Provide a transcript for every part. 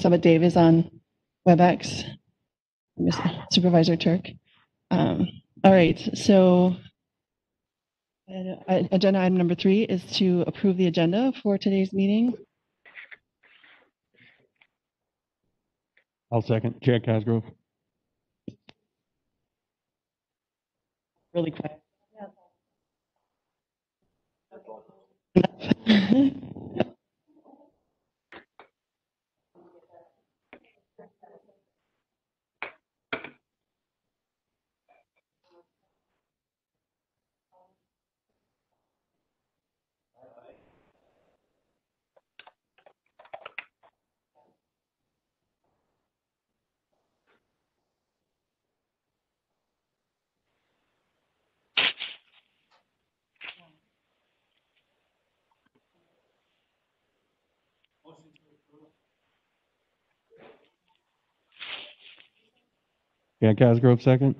saw that Dave is on WebEx, Supervisor Turk. All right, so agenda item number 3 is to approve the agenda for today's meeting. I'll second. Chad Cosgrove. Really quick. Chad Cosgrove, second.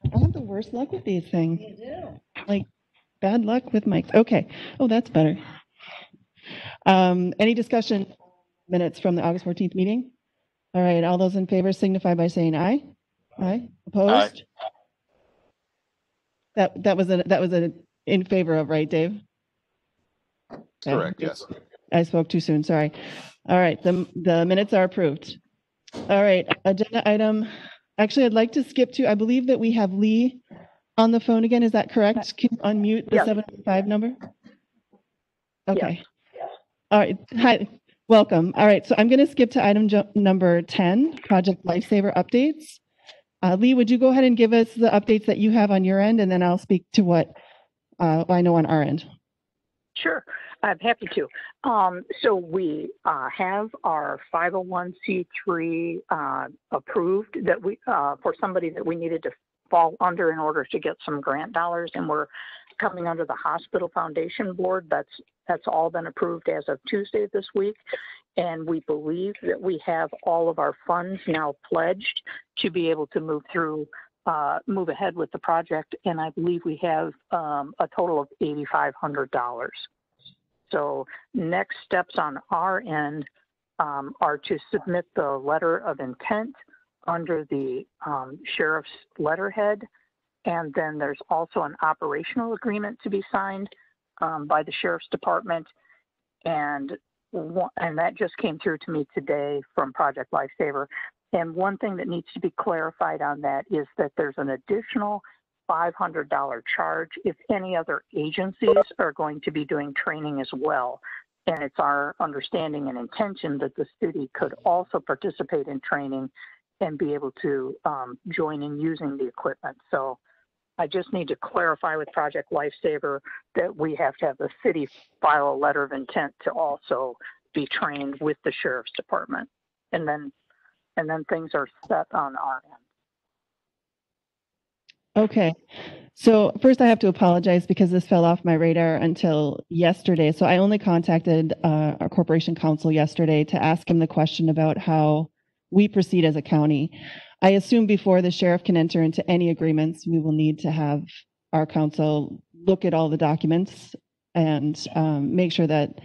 I have the worst luck with these things. You do. Like, bad luck with mics. Okay. Oh, that's better. Any discussion minutes from the August 14th meeting? All right. All those in favor signify by saying aye. Aye. Opposed? Aye. That was a in favor of, right, Dave? Correct. Yes. I spoke too soon. Sorry. All right. The minutes are approved. All right. Agenda item. Actually, I'd like to skip to, I believe that we have Lee on the phone again. Is that correct? Can you unmute the 715 number? Okay. Yes. All right. Hi. Welcome. All right. So I'm going to skip to item number 10, Project Lifesaver updates. Lee, would you go ahead and give us the updates that you have on your end, and then I'll speak to what I know on our end. Sure, I'm happy to. So we have our 501c3 approved that we for somebody that we needed to fall under in order to get some grant dollars, and we're coming under the Hospital Foundation Board. That's all been approved as of Tuesday this week. And we believe that we have all of our funds now pledged to be able to move ahead with the project. And I believe we have a total of $8,500. So next steps on our end are to submit the letter of intent under the sheriff's letterhead. And then there's also an operational agreement to be signed by the sheriff's department. And that just came through to me today from Project Lifesaver. And one thing that needs to be clarified on that is that there's an additional $500 charge if any other agencies are going to be doing training as well. And it's our understanding and intention that the city could also participate in training and be able to join in using the equipment. So I just need to clarify with Project Lifesaver that we have to have the city file a letter of intent to also be trained with the sheriff's department. And then things are set on our end. Okay. So first I have to apologize because this fell off my radar until yesterday. So I only contacted our corporation counsel yesterday to ask him the question about how we proceed as a county. I assume before the sheriff can enter into any agreements, we will need to have our counsel look at all the documents and make sure that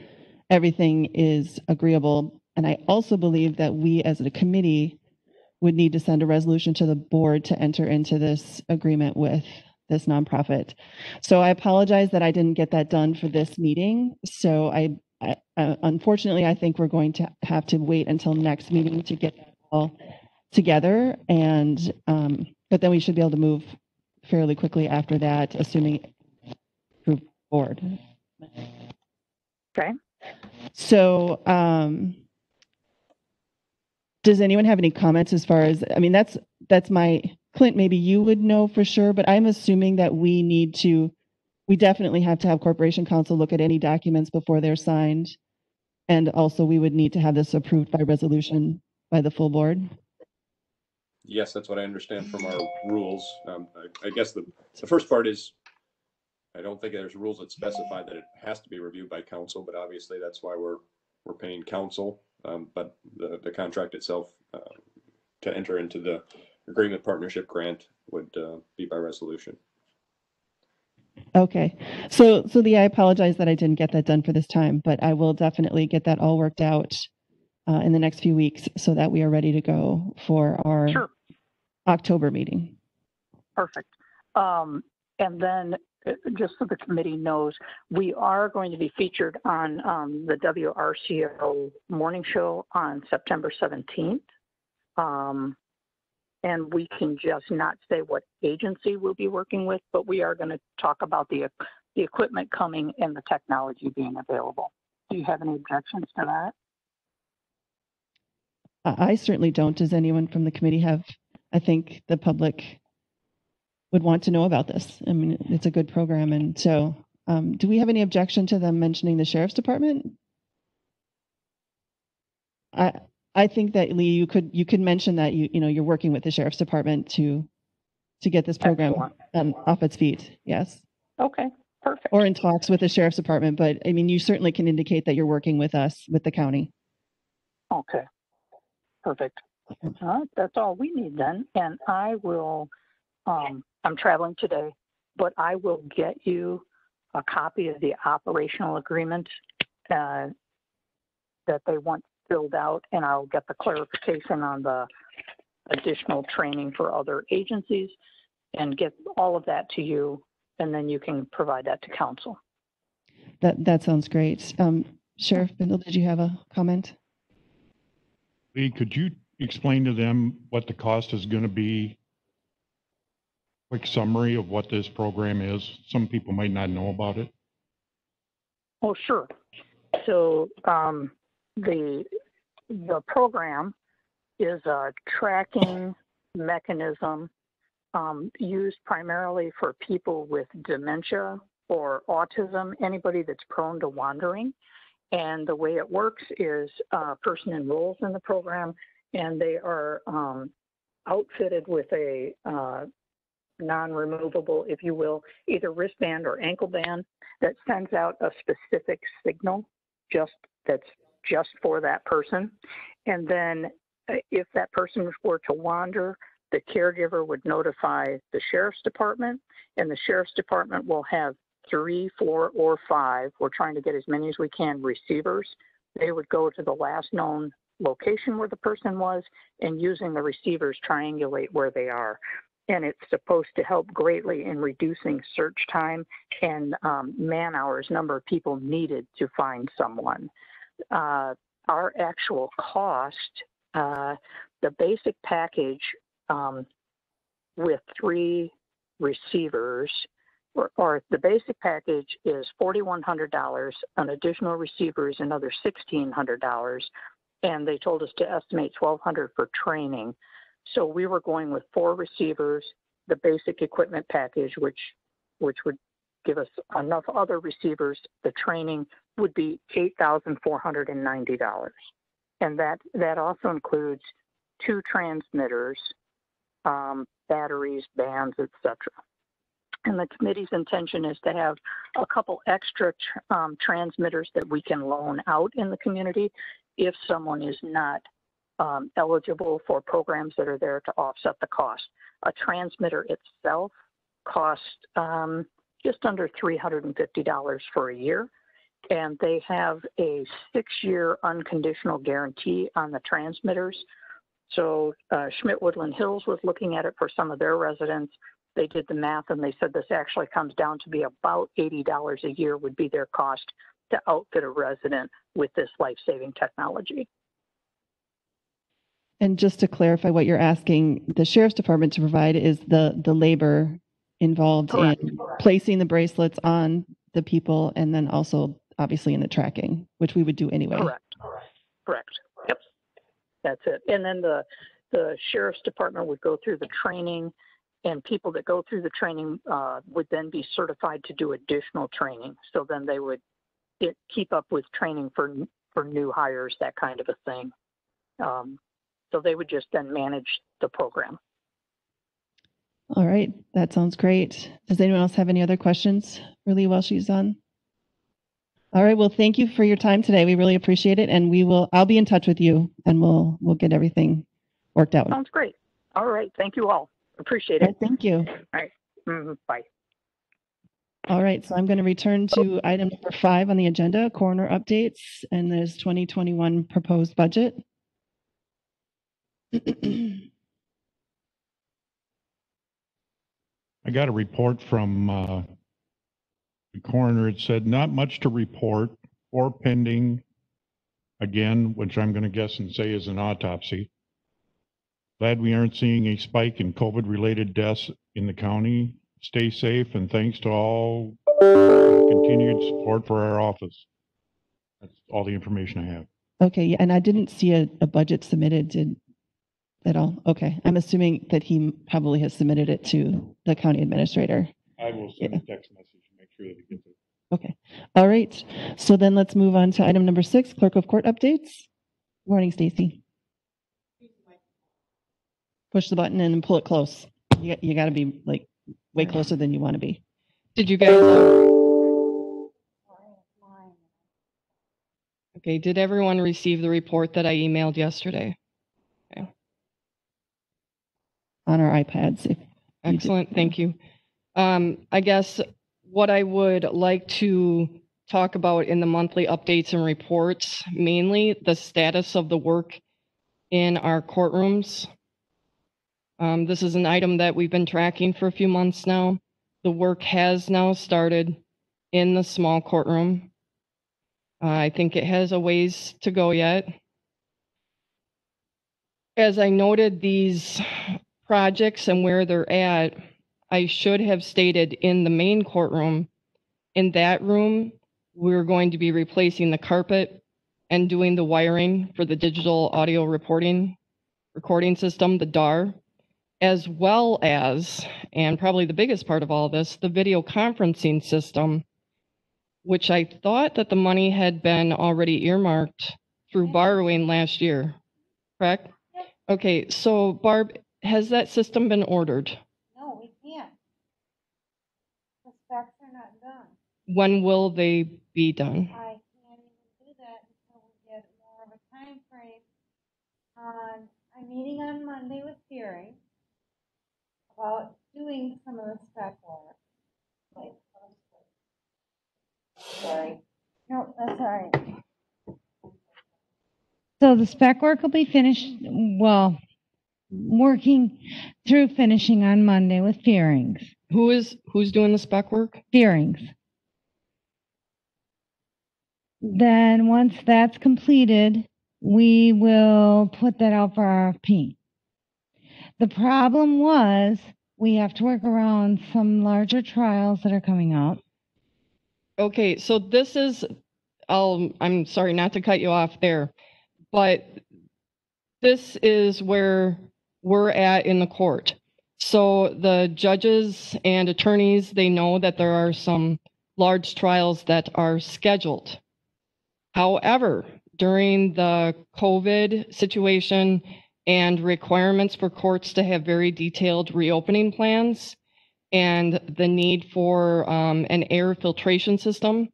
everything is agreeable. And I also believe that we as a committee would need to send a resolution to the board to enter into this agreement with this nonprofit. So I apologize that I didn't get that done for this meeting. So I unfortunately, I think we're going to have to wait until next meeting to get that all together. And but then we should be able to move fairly quickly after that, assuming approved board. Okay. So does anyone have any comments as far as, I mean, that's my, Clint, maybe you would know for sure, but I'm assuming that we definitely have to have corporation counsel look at any documents before they're signed. And also we would need to have this approved by resolution by the full board. Yes, that's what I understand from our rules. I guess the first part is, I don't think there's rules that specify that it has to be reviewed by council, but obviously that's why we're paying council. But the contract itself to enter into the agreement partnership grant would be by resolution. Okay. So Lee, I apologize that I didn't get that done for this time, but I will definitely get that all worked out in the next few weeks so that we are ready to go for our Sure. October meeting. Perfect. And then just so the committee knows, we are going to be featured on the WRCO morning show on September 17th. And we can just not say what agency we'll be working with, but we are going to talk about the equipment coming and the technology being available. Do you have any objections to that? I certainly don't. Does anyone from the committee have? I think the public would want to know about this. I mean, it's a good program. And so do we have any objection to them mentioning the sheriff's department? I think that Lee, you could mention that you're working with the sheriff's department to get this program off its feet. Yes. Okay, perfect. Or in talks with the sheriff's department, but I mean, you certainly can indicate that you're working with us, with the county. Okay, perfect. That's all we need then. And I will, I'm traveling today, but I will get you a copy of the operational agreement that they want filled out, and I'll get the clarification on the additional training for other agencies and get all of that to you, and then you can provide that to council. That sounds great. Sheriff Bindle, did you have a comment? Lee, could you explain to them what the cost is going to be? Quick summary of what this program is. Some people might not know about it. Oh, sure. So the program is a tracking mechanism used primarily for people with dementia or autism, anybody that's prone to wandering. And the way it works is a person enrolls in the program and they are outfitted with a non-removable, if you will, either wristband or ankle band that sends out a specific signal that's just for that person. And then if that person were to wander, the caregiver would notify the sheriff's department, and the sheriff's department will have 3, 4, or 5. We're trying to get as many as we can receivers. They would go to the last known location where the person was, and using the receivers triangulate where they are. And it's supposed to help greatly in reducing search time and man hours, number of people needed to find someone. Our actual cost, the basic package with 3 receivers, or the basic package is $4,100. An additional receiver is another $1,600, and they told us to estimate $1,200 for training. So we were going with 4 receivers, the basic equipment package, which would give us enough other receivers. The training would be $8,490. And that also includes 2 transmitters, batteries, bands, etc. And the committee's intention is to have a couple extra transmitters that we can loan out in the community if someone is not eligible for programs that are there to offset the cost. A transmitter itself costs just under $350 for a year, and they have a 6-year unconditional guarantee on the transmitters. So Schmidt-Woodland Hills was looking at it for some of their residents. They did the math and they said this actually comes down to be about $80 a year would be their cost to outfit a resident with this life-saving technology. And just to clarify what you're asking the sheriff's department to provide is the labor involved Correct. in placing the bracelets on the people, and then also obviously in the tracking, which we would do anyway. Correct. Yep. That's it. And then the sheriff's department would go through the training, and people that go through the training would then be certified to do additional training. So then they would keep up with training for new hires, that kind of a thing. So they would just then manage the program. All right, that sounds great. Does anyone else have any other questions for Lee while she's on? All right, well, thank you for your time today. We really appreciate it, and I'll be in touch with you, and we'll get everything worked out. Sounds great. All right, thank you all. Appreciate All it. right, thank you. All right, bye. All right, so I'm going to return to item number 5 on the agenda, coroner updates, and there's 2021 proposed budget. I got a report from the coroner. It said not much to report or pending, again, which I'm going to guess and say is an autopsy. Glad we aren't seeing a spike in COVID-related deaths in the county. Stay safe, and thanks to all continued support for our office. That's all the information I have. Okay, yeah, and I didn't see a budget submitted at all. Okay, I'm assuming that he probably has submitted it to the county administrator. I will send a text message to make sure that it gets it. Okay, all right. So then let's move on to item number 6, clerk of court updates. Morning, Stacy. Push the button and pull it close. You got to be like way closer than you want to be. Did you guys? Okay, did everyone receive the report that I emailed yesterday? Okay. On our iPads. Excellent, thank you. I guess what I would like to talk about in the monthly updates and reports, mainly the status of the work in our courtrooms. This is an item that we've been tracking for a few months now. The work has now started in the small courtroom. I think it has a ways to go yet. As I noted these projects and where they're at, I should have stated in the main courtroom, in that room, we're going to be replacing the carpet and doing the wiring for the digital audio recording system, the DAR, as well as, and probably the biggest part of all this, the video conferencing system, which I thought that the money had been already earmarked through borrowing last year, correct? Okay, so Barb, has that system been ordered? No, we can't. The specs are not done. When will they be done? I can't even do that until we get more of a time frame. I'm meeting on Monday with Gary about doing some of the spec work. Like, sorry. No, that's all right. So the spec work will be finished, well, working through finishing on Monday with Fearings. Who's doing the spec work? Fearings. Then once that's completed, we will put that out for RFP. The problem was we have to work around some larger trials that are coming up. Okay, so this is, I'm sorry not to cut you off there, but this is where we're at in the court. So the judges and attorneys, they know that there are some large trials that are scheduled. However, during the COVID situation and requirements for courts to have very detailed reopening plans and the need for an air filtration system,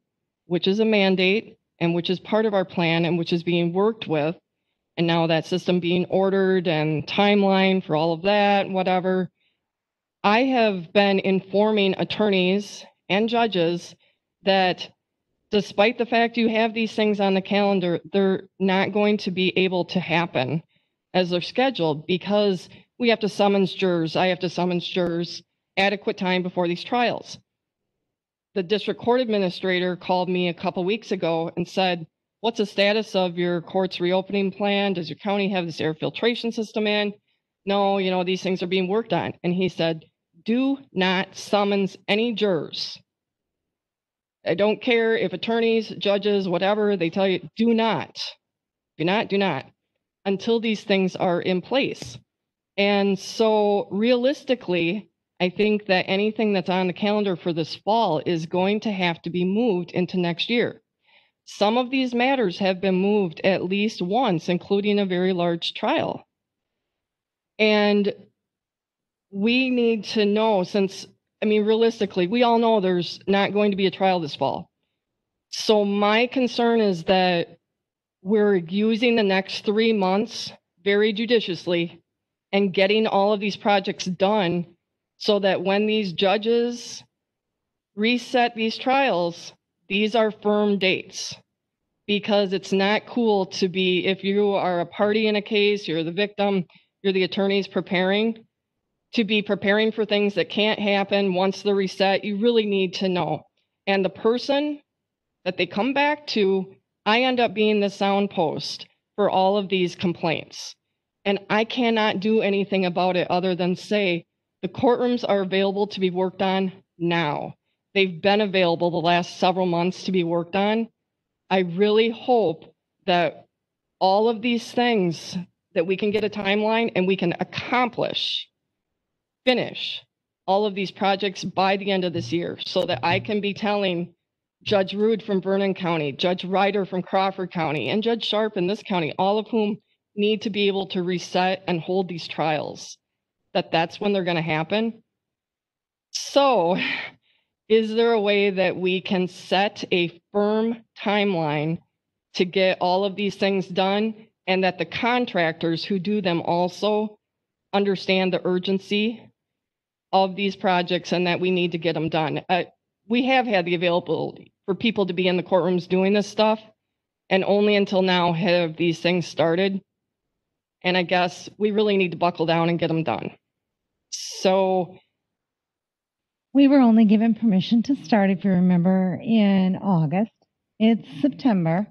which is a mandate and which is part of our plan and which is being worked with, and now that system being ordered and timeline for all of that, whatever, I have been informing attorneys and judges that despite the fact you have these things on the calendar, they're not going to be able to happen as they're scheduled because we have to summons jurors. I have to summons jurors adequate time before these trials. The district court administrator called me a couple weeks ago and said, what's the status of your court's reopening plan? Does your county have this air filtration system in? No, you know, these things are being worked on. And he said, do not summons any jurors. I don't care if attorneys, judges, whatever, they tell you, do not, until these things are in place. And so realistically, I think that anything that's on the calendar for this fall is going to have to be moved into next year. Some of these matters have been moved at least once, including a very large trial. And we need to know, since, I mean, realistically, we all know there's not going to be a trial this fall. So my concern is that we're using the next 3 months very judiciously and getting all of these projects done so that when these judges reset these trials, these are firm dates. Because it's not cool to be, if you are a party in a case, you're the victim, you're the attorneys preparing, to be preparing for things that can't happen once they're reset. You really need to know. And the person that they come back to, I end up being the soundpost for all of these complaints. And I cannot do anything about it other than say the courtrooms are available to be worked on now. They've been available the last several months to be worked on. I really hope that all of these things, that we can get a timeline and we can finish all of these projects by the end of this year, so that I can be telling Judge Rude from Vernon County, Judge Ryder from Crawford County, and Judge Sharp in this county, all of whom need to be able to reset and hold these trials, that's when they're going to happen. So, is there a way that we can set a firm timeline to get all of these things done, and that the contractors who do them also understand the urgency of these projects and that we need to get them done? We have had the availability for people to be in the courtrooms doing this stuff, and only until now have these things started. And I guess we really need to buckle down and get them done. So, we were only given permission to start, if you remember, in August. It's September,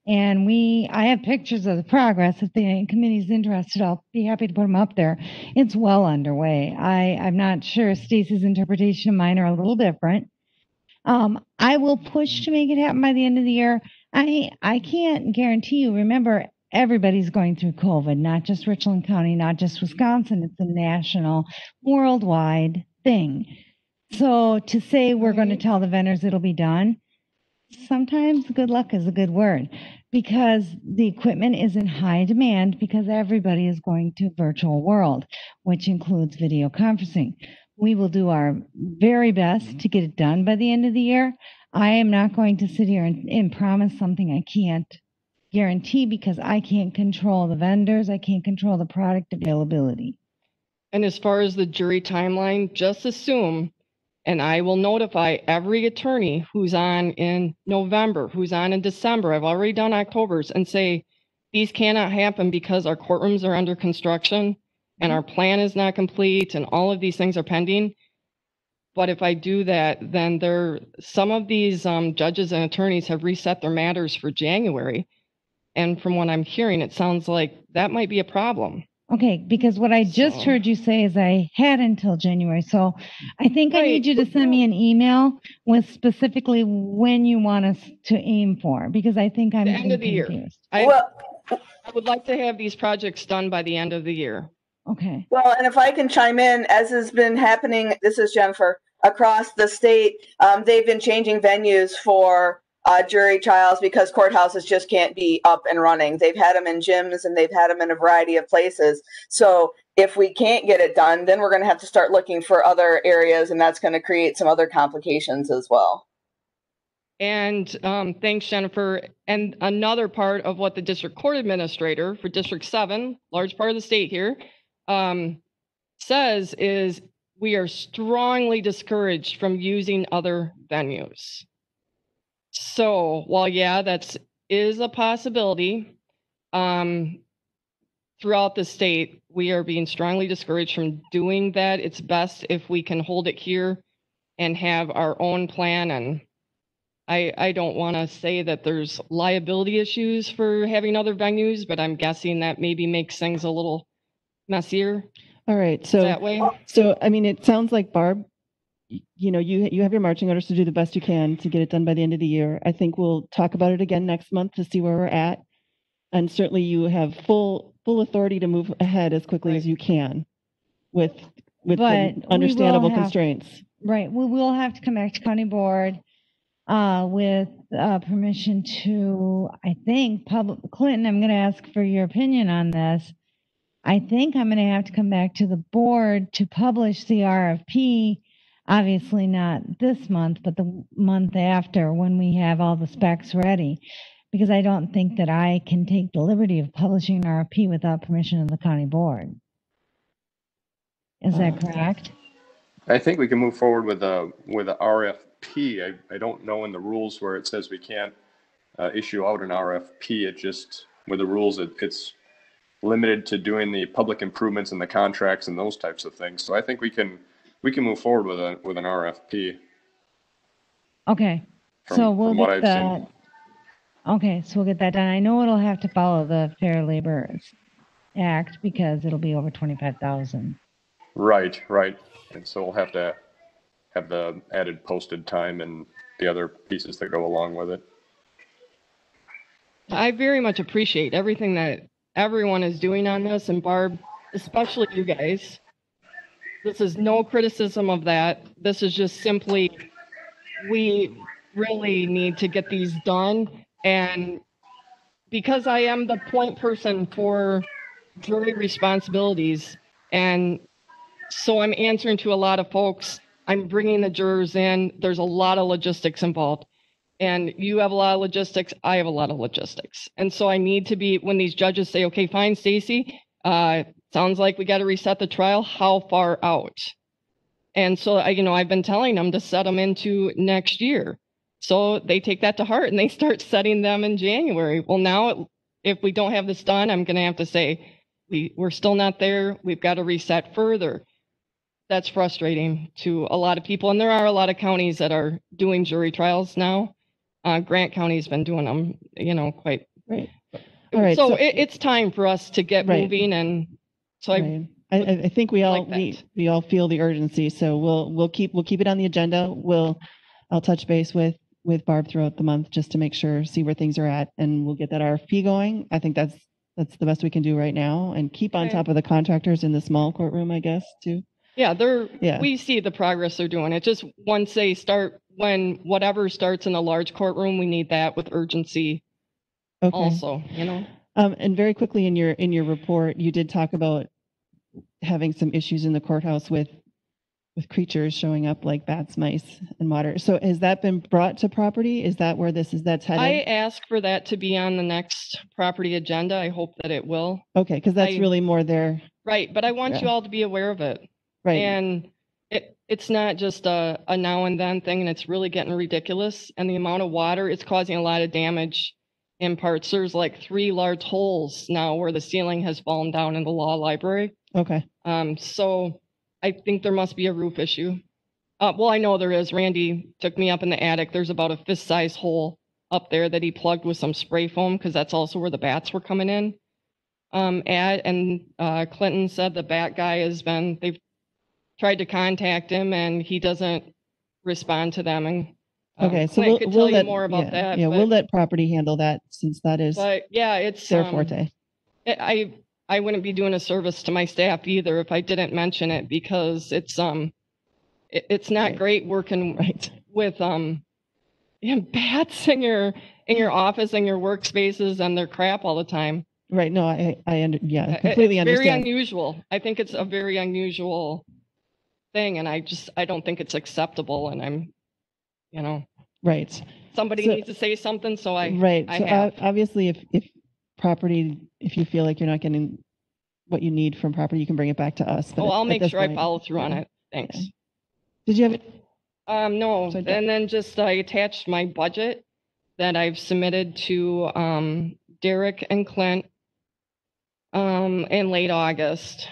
and I have pictures of the progress. If the committee's interested, I'll be happy to put them up there. It's well underway. I'm not sure Stacy's interpretation of mine are a little different. I will push to make it happen by the end of the year. I can't guarantee you. Remember, everybody's going through COVID, not just Richland County, not just Wisconsin. It's a national, worldwide thing. So to say we're going to tell the vendors it'll be done, sometimes good luck is a good word, because the equipment is in high demand, because everybody is going to virtual world, which includes video conferencing. We will do our very best to get it done by the end of the year. I am not going to sit here and promise something I can't guarantee, because I can't control the vendors. I can't control the product availability. and as far as the jury timeline, just assume, and I will notify every attorney who's on in November, who's on in December, I've already done October's, and say, these cannot happen because our courtrooms are under construction and our plan is not complete and all of these things are pending. But if I do that, then some of these judges and attorneys have reset their matters for January. And from what I'm hearing, it sounds like that might be a problem. Okay, because what I just heard you say is I had until January. So I think I need you to send me an email with specifically when you want us to aim for, because I think I'm the end of the confused. year. I would like to have these projects done by the end of the year. Okay. Well, and if I can chime in, as has been happening, this is Jennifer, across the state, they've been changing venues for jury trials because courthouses just can't be up and running. They've had them in gyms and they've had them in a variety of places. So if we can't get it done, then we're going to have to start looking for other areas, and that's going to create some other complications as well. And thanks, Jennifer. And another part of what the district court administrator for District 7, large part of the state here, says is we are strongly discouraged from using other venues. So while, yeah, that is a possibility, throughout the state, we are being strongly discouraged from doing that. It's best if we can hold it here and have our own plan. And I don't want to say that there's liability issues for having other venues, but I'm guessing that maybe makes things a little messier. All right. So that way. So, I mean, it sounds like, Barb, you have your marching orders to do the best you can to get it done by the end of the year. I think we'll talk about it again next month to see where we're at. And certainly you have full authority to move ahead as quickly as you can with the understandable constraints. Right. We will have to come back to county board with permission to, I think, Clinton, I'm going to ask for your opinion on this. I think I'm going to have to come back to the board to publish the RFP, obviously not this month, but the month after, when we have all the specs ready, because I don't think that I can take the liberty of publishing an RFP without permission of the county board. Is that correct? I think we can move forward with a RFP. I don't know in the rules where it says we can't issue out an RFP. It just, with the rules, it's limited to doing the public improvements and the contracts and those types of things. So I think we can move forward with an RFP. Okay, From, so we'll from what get I've that. seen. Okay, so we'll get that done. I know it'll have to follow the Fair Labor Act because it'll be over 25,000. Right. And so we'll have to have the added posted time and the other pieces that go along with it. I very much appreciate everything that everyone is doing on this, and Barb, especially you guys. This is no criticism of that. This is just simply, we really need to get these done. And because I am the point person for jury responsibilities, and so I'm answering to a lot of folks, I'm bringing the jurors in, there's a lot of logistics involved. And you have a lot of logistics, I have a lot of logistics. And so I need to be, when these judges say, okay, fine, Stacy, sounds like we got to reset the trial, how far out? And so, I've been telling them to set them into next year. So they take that to heart and they start setting them in January. Well, now, if we don't have this done, I'm going to have to say, we're still not there. We've got to reset further. That's frustrating to a lot of people. And there are a lot of counties that are doing jury trials now. Grant County's been doing them, quite. Right. All right. So it's time for us to get moving. And so I think we all, like we all feel the urgency. So we'll keep it on the agenda. I'll touch base with Barb throughout the month just to make sure, see where things are at, and we'll get that RFP going. I think that's the best we can do right now, and keep on top of the contractors in the small courtroom, I guess, too. Yeah, we see the progress they're doing. It just, once they start, when whatever starts in a large courtroom, we need that with urgency. Okay. Also, and very quickly in your report, you did talk about having some issues in the courthouse with creatures showing up like bats, mice, and water. So has that been brought to property? Is that where that's headed? I asked for that to be on the next property agenda. I hope that it will. Okay, because that's really more there. Right, but I want you all to be aware of it. Right. And it's not just a now and then thing, and it's really getting ridiculous. And the amount of water, it's causing a lot of damage in parts. There's like 3 large holes now where the ceiling has fallen down in the law library. Okay. So I think there must be a roof issue. Well, I know there is. Randy took me up in the attic. There's about a fist-size hole up there that he plugged with some spray foam, because that's also where the bats were coming in. Clinton said the bat guy they've tried to contact him and he doesn't respond to them. And okay, so Clint could tell you more about that. Yeah, we'll let property handle that, since that is it's their forte. I wouldn't be doing a service to my staff either if I didn't mention it, because it's not great working with bats in your office and your workspaces, and their crap all the time. Right. No, I completely understand. Very unusual. I think it's a very unusual thing, and I don't think it's acceptable. And I'm, right. Somebody needs to say something. So obviously, if property, if you feel like you're not getting what you need from property, you can bring it back to us. But I'll make sure I follow through on it. Thanks. Yeah. Did you have no. And then I attached my budget that I've submitted to Derek and Clint in late August.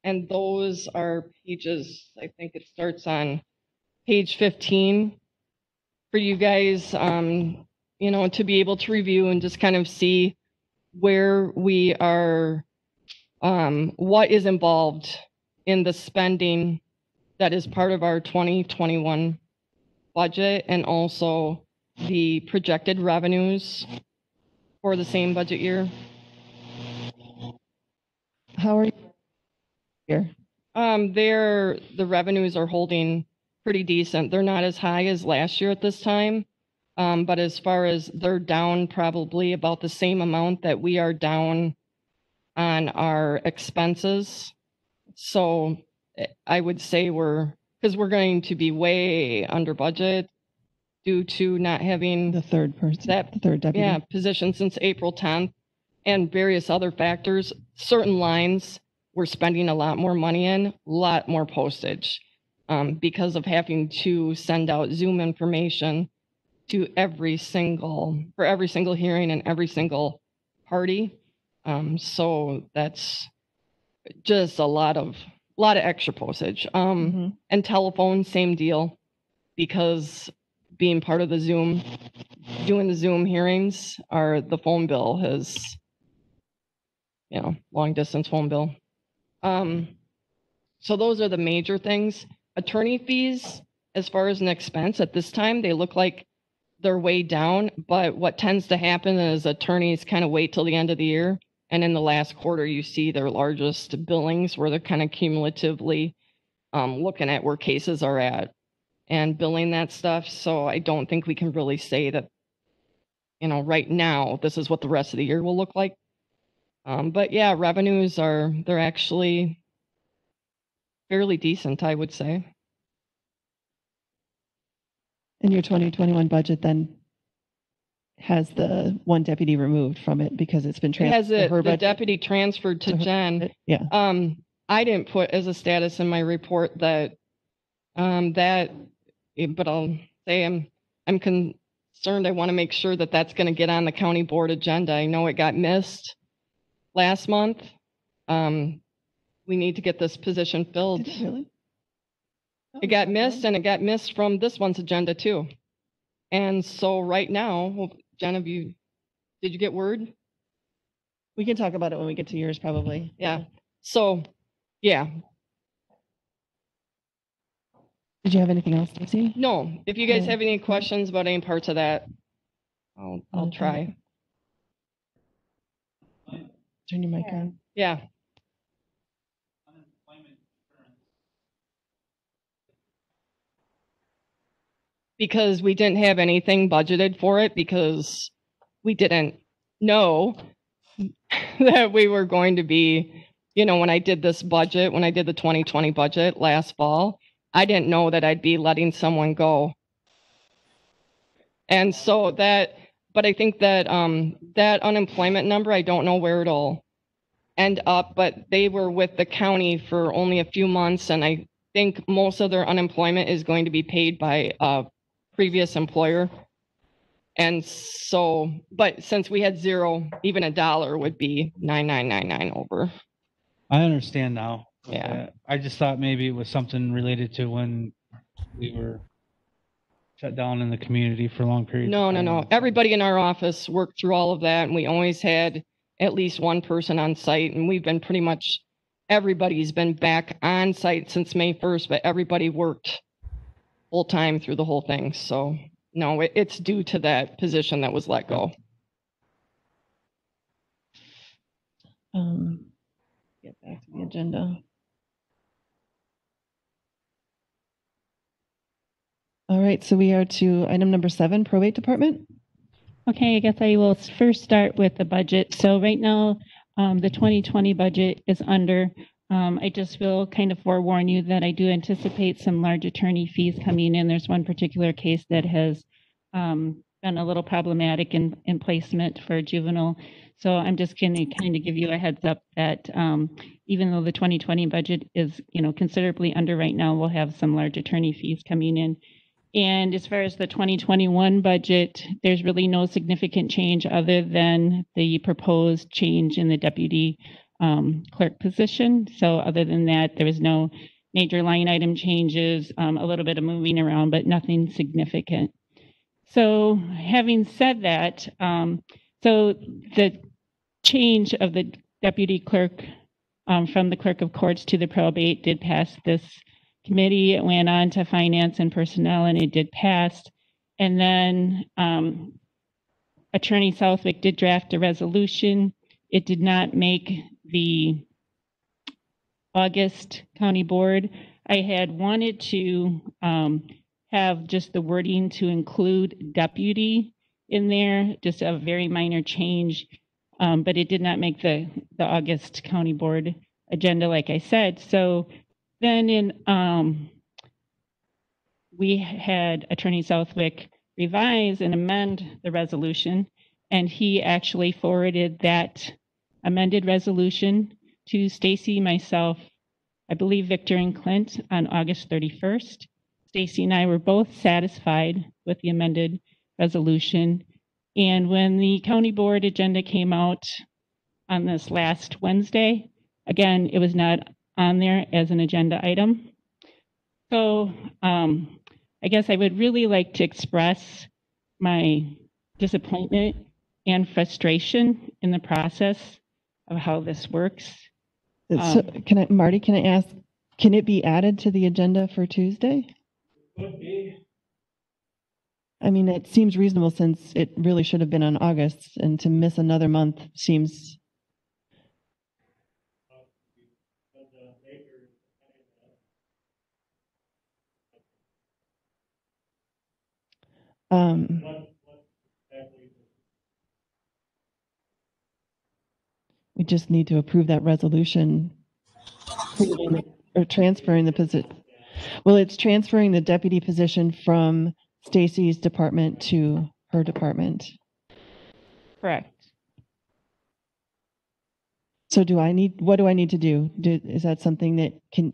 And those are pages, I think it starts on page 15 for you guys, to be able to review and just kind of see where we are, what is involved in the spending that is part of our 2021 budget, and also the projected revenues for the same budget year. How are you here? The revenues are holding pretty decent. They're not as high as last year at this time. But as far as they're down probably about the same amount that we are down on our expenses. So I would say because we're going to be way under budget due to not having the third deputy position since April 10th, and various other factors. Certain lines we're spending a lot more money in, a lot more postage. because of having to send out Zoom information to for every single hearing and every single party. So that's just a lot of extra postage. And telephone, same deal, because being part of the Zoom, doing the Zoom hearings, the phone bill has, long distance phone bill. So those are the major things. Attorney fees, as far as an expense at this time, they look like they're way down, but what tends to happen is attorneys kind of wait till the end of the year, and in the last quarter you see their largest billings where they're kind of cumulatively looking at where cases are at and billing that stuff. So I don't think we can really say that, right now this is what the rest of the year will look like. But yeah, revenues they're actually fairly decent, I would say. And your 2021 budget then has the one deputy removed from it because it's been It has transferred. the deputy transferred to Jen. Yeah. I didn't put as a status in my report that, but I'll say I'm concerned. I want to make sure that that's going to get on the county board agenda. I know it got missed last month. We need to get this position filled. Did it really? It got missed, and it got missed from this one's agenda too. And so right now, Jen, did you get word? We can talk about it when we get to yours, probably. Yeah. So, yeah. Did you have anything else, Lucy? No. If you guys have any questions about any parts of that, I'll try. Turn your mic on. Yeah. Because we didn't have anything budgeted for it, because we didn't know that we were going to be, when I did this budget, when I did the 2020 budget last fall, I didn't know that I'd be letting someone go. And so but I think that that unemployment number, I don't know where it'll end up, but they were with the county for only a few months, and I think most of their unemployment is going to be paid by previous employer. And so, but since we had zero, even $1 would be 9999 over. I understand now. Yeah. I just thought maybe it was something related to when we were shut down in the community for a long period. No. Everybody in our office worked through all of that, and we always had at least one person on site, and we've been everybody's been back on site since May 1st, but everybody worked full time through the whole thing. So no, it's due to that position that was let go. Get back to the agenda. All right, so we are to item number 7, probate department. Okay, I guess I will first start with the budget. So right now, the 2020 budget is under. I just will kind of forewarn you that I do anticipate some large attorney fees coming in. There's one particular case that has been a little problematic in placement for juvenile. So I'm just going to kind of give you a heads up that even though the 2020 budget is, considerably under right now, we'll have some large attorney fees coming in. And as far as the 2021 budget, there's really no significant change other than the proposed change in the deputy clerk position. So other than that, there was no major line item changes, a little bit of moving around, but nothing significant. So having said that, so the change of the deputy clerk from the clerk of courts to the probate did pass this committee. It went on to finance and personnel, and it did pass. And then Attorney Southwick did draft a resolution. It did not make the August county board. I had wanted to have just the wording to include deputy in there, just a very minor change, but it did not make the August county board agenda, like I said. So then we had Attorney Southwick revise and amend the resolution, and he actually forwarded that amended resolution to Stacy, myself, I believe Victor and Clint on August 31st. Stacy and I were both satisfied with the amended resolution. And when the county board agenda came out on this last Wednesday, again, it was not on there as an agenda item. So I guess I would really like to express my disappointment and frustration in the process of how this works. So Marty, can I ask, can it be added to the agenda for Tuesday? Could be. I mean, it seems reasonable since it really should have been on August, and to miss another month seems. We just need to approve that resolution or transferring the position. Well, it's transferring the deputy position from Stacy's department to her department. Correct. So what do I need to do? Is that something that can?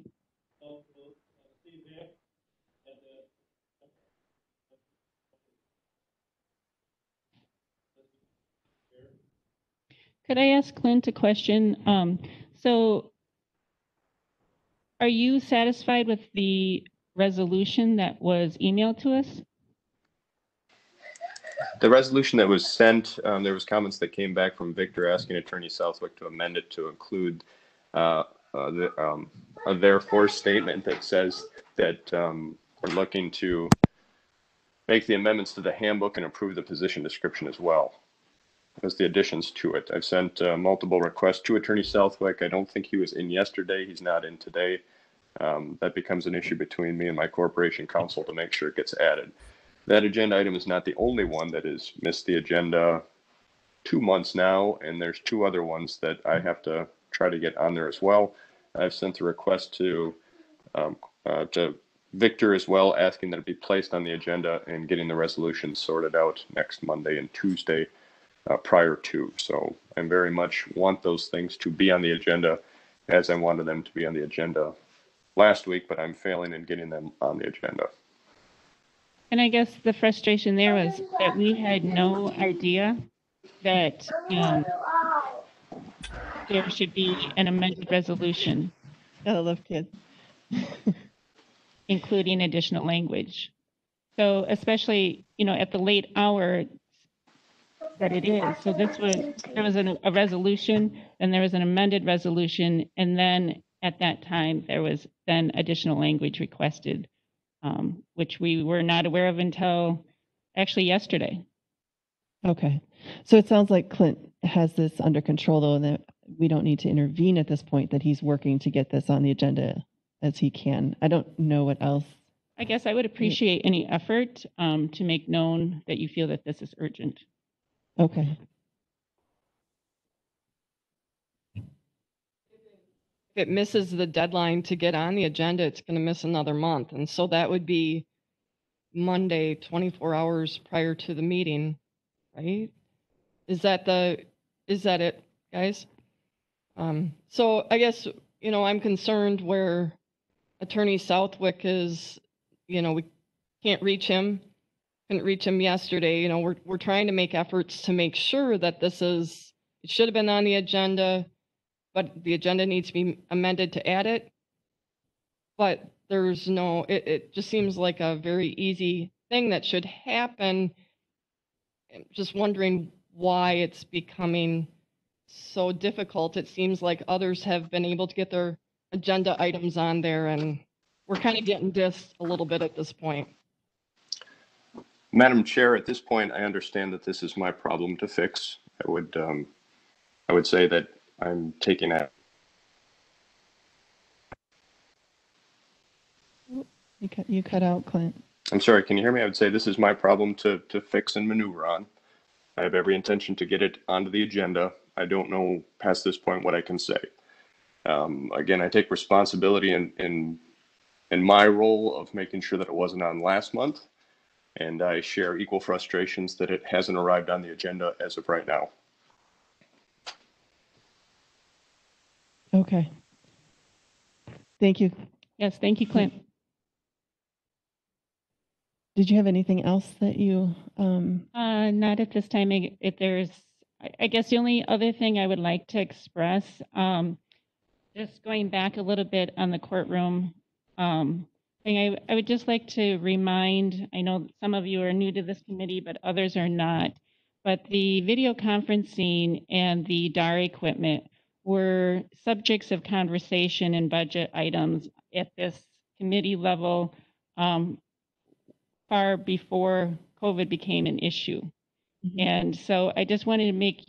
Could I ask Clint a question? So are you satisfied with the resolution that was emailed to us? The resolution that was sent, there was comments that came back from Victor asking Attorney Southwick to amend it to include a therefore statement that says that we're looking to make the amendments to the handbook and approve the position description as well as the additions to it. I've sent multiple requests to Attorney Southwick. I don't think he was in yesterday. He's not in today. That becomes an issue between me and my corporation counsel to make sure it gets added. That agenda item is not the only one that has missed the agenda 2 months now, and there's 2 other ones that I have to try to get on there as well. I've sent a request to Victor as well, asking that it be placed on the agenda and getting the resolution sorted out next Monday and Tuesday prior to. So I very much want those things to be on the agenda as I wanted them to be on the agenda last week, but I'm failing in getting them on the agenda. And I guess the frustration there was that we had no idea that there should be an amended resolution. I love kids. Including additional language. So especially, at the late hour that it is. So there was a resolution, and there was an amended resolution, and then at that time, there was then additional language requested, which we were not aware of until actually yesterday. Okay. So it sounds like Clint has this under control, though, and that we don't need to intervene at this point, that he's working to get this on the agenda as he can. I don't know what else. I guess I would appreciate any effort to make known that you feel that this is urgent. Okay. If it misses the deadline to get on the agenda, it's going to miss another month. And so that would be Monday, 24 hours prior to the meeting, right? Is that it, guys? So I guess, I'm concerned where Attorney Southwick is, we can't reach him. Couldn't reach him yesterday. We're trying to make efforts to make sure that it should have been on the agenda, but the agenda needs to be amended to add it. But there's it just seems like a very easy thing that should happen. I'm just wondering why it's becoming so difficult. It seems like others have been able to get their agenda items on there, and we're kind of getting dissed a little bit at this point. Madam Chair, at this point, I understand that this is my problem to fix. I would say that I'm taking it. You cut out, Clint. I'm sorry, can you hear me? I would say this is my problem to fix and maneuver on. I have every intention to get it onto the agenda. I don't know past this point what I can say. Again, I take responsibility in my role of making sure that it wasn't on last month. And I share equal frustrations that it hasn't arrived on the agenda as of right now. Okay. Thank you. Yes, thank you, Clint. Did you have anything else that you, Not at this time. If there's, I guess the only other thing I would like to express, just going back a little bit on the courtroom thing, I would just like to remind, I know some of you are new to this committee, but others are not, but the video conferencing and the DAR equipment were subjects of conversation and budget items at this committee level far before COVID became an issue. Mhm. And so I just wanted to make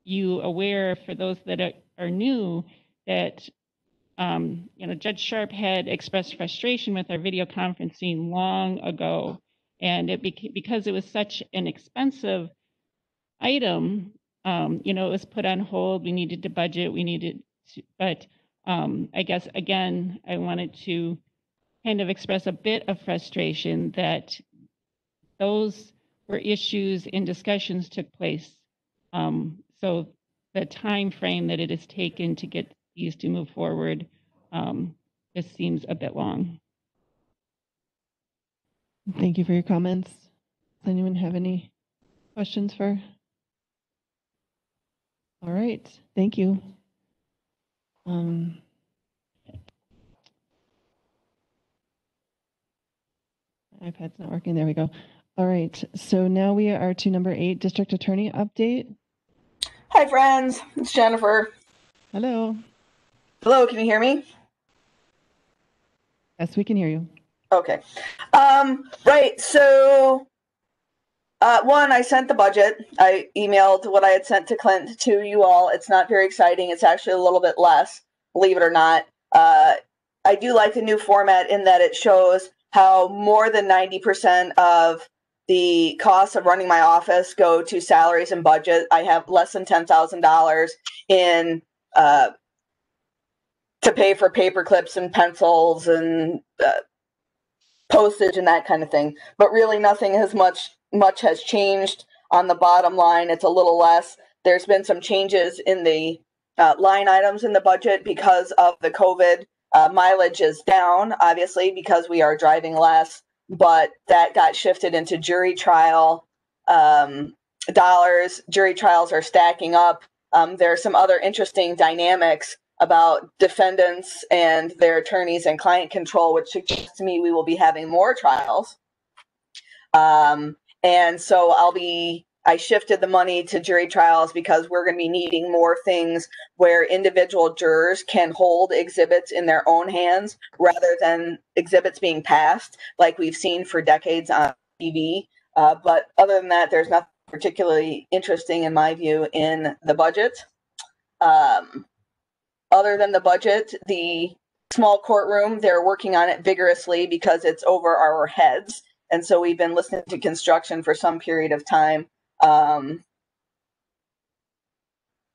you aware, for those that are new, that Judge Sharp had expressed frustration with our video conferencing long ago, and because it was such an expensive item, it was put on hold. We needed to budget. But I guess again, I wanted to kind of express a bit of frustration that those were issues and discussions took place. So the time frame that it has taken to get these to move forward just seems a bit long. thank you for your comments. Does anyone have any questions for? All right, thank you. iPad's not working. There we go. All right. So now we are to number 8, District Attorney update. Hi, friends. It's Jennifer. Hello. Hello, can you hear me? Yes, we can hear you. Okay. Right. So, one, I sent the budget. I emailed what I had sent to Clint to you all. It's not very exciting. It's actually a little bit less, believe it or not. I do like the new format in that it shows how more than 90% of the costs of running my office go to salaries and budget. I have less than $10,000 in to pay for paper clips and pencils and postage and that kind of thing. But really nothing has much has changed on the bottom line. It's a little less. There's been some changes in the line items in the budget because of the COVID. Mileage is down, obviously, because we are driving less, but that got shifted into jury trial dollars. Jury trials are stacking up. There are some other interesting dynamics about defendants and their attorneys and client control, which suggests to me we will be having more trials. And so I shifted the money to jury trials because we're going to be needing more things where individual jurors can hold exhibits in their own hands rather than exhibits being passed like we've seen for decades on TV. But other than that, there's nothing particularly interesting in my view in the budget. Other than the budget, the small courtroom, they're working on it vigorously because it's over our heads. And so we've been listening to construction for some period of time. And